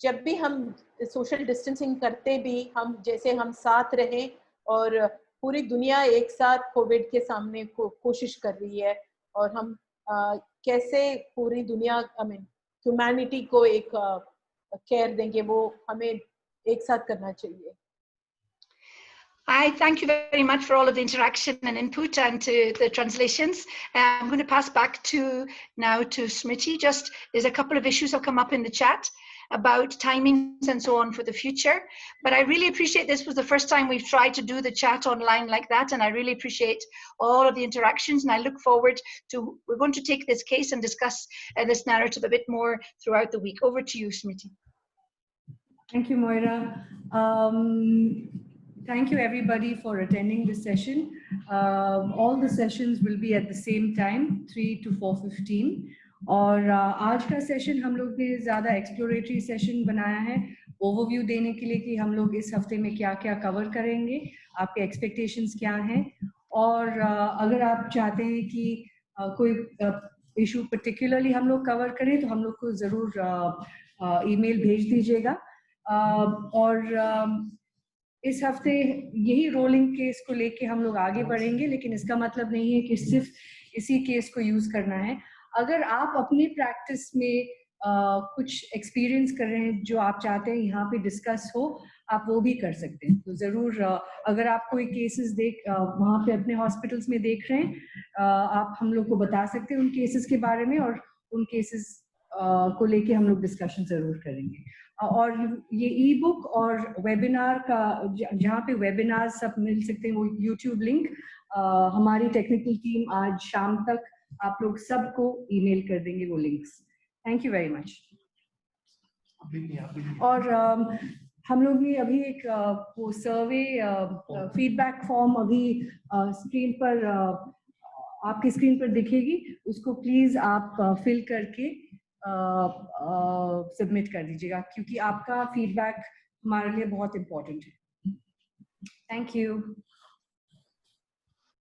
जब भी हम सोशल डिस्टेंसिंग करते भी हम जैसे हम साथ रहें, और पूरी दुनिया एक साथ कोविड के सामने कोशिश कर रही है, और हम कैसे पूरी दुनिया ह्यूमैनिटी को एक केयर देंगे, वो हमें एक साथ करना चाहिए। I thank you very much for all of the interaction and input and to the translations. I'm going to pass back now to Smriti. Just there's a couple of issues have come up in the chat about timings and so on for the future. But I really appreciate this was the first time we've tried to do the chat online like that, and I really appreciate all of the interactions, and I look forward to, we're going to take this case and discuss this narrative a bit more throughout the week. Over to you, Smriti. Thank you, Moira. Thank you everybody for attending this session. All the sessions will be at the same time, 3 to 4:15. और आज का session हम लोग ने ज़्यादा exploratory session बनाया है, overview देने के लिए कि हम लोग इस हफ्ते में क्या क्या कवर करेंगे, आपके एक्सपेक्टेशंस क्या हैं, और अगर आप चाहते हैं कि कोई इशू पर्टिकुलरली हम लोग कवर करें तो हम लोग को ज़रूर ईमेल भेज दीजिएगा। और इस हफ्ते यही रोलिंग केस को लेके हम लोग आगे बढ़ेंगे, लेकिन इसका मतलब नहीं है कि सिर्फ इसी केस को यूज़ करना है। अगर आप अपनी प्रैक्टिस में कुछ एक्सपीरियंस कर रहे हैं जो आप चाहते हैं यहाँ पे डिस्कस हो, आप वो भी कर सकते हैं। तो ज़रूर अगर आप कोई केसेस वहाँ पे अपने हॉस्पिटल्स में देख रहे हैं, आप हम लोग को बता सकते हैं उन केसेस के बारे में, और उन केसेस को लेके हम लोग डिस्कशन ज़रूर करेंगे। और ये ई बुक और वेबिनार का जहाँ पे वेबिनार सब मिल सकते हैं, वो यूट्यूब लिंक हमारी टेक्निकल टीम आज शाम तक आप लोग सबको ईमेल कर देंगे वो links. Thank you very much. और हम लोग ने अभी एक वो सर्वे फीडबैक फॉर्म अभी स्क्रीन पर आपकी स्क्रीन पर दिखेगी, उसको प्लीज आप फिल करके सबमिट कर दीजिएगा, क्योंकि आपका फीडबैक हमारे लिए बहुत इम्पोर्टेंट है। Thank you.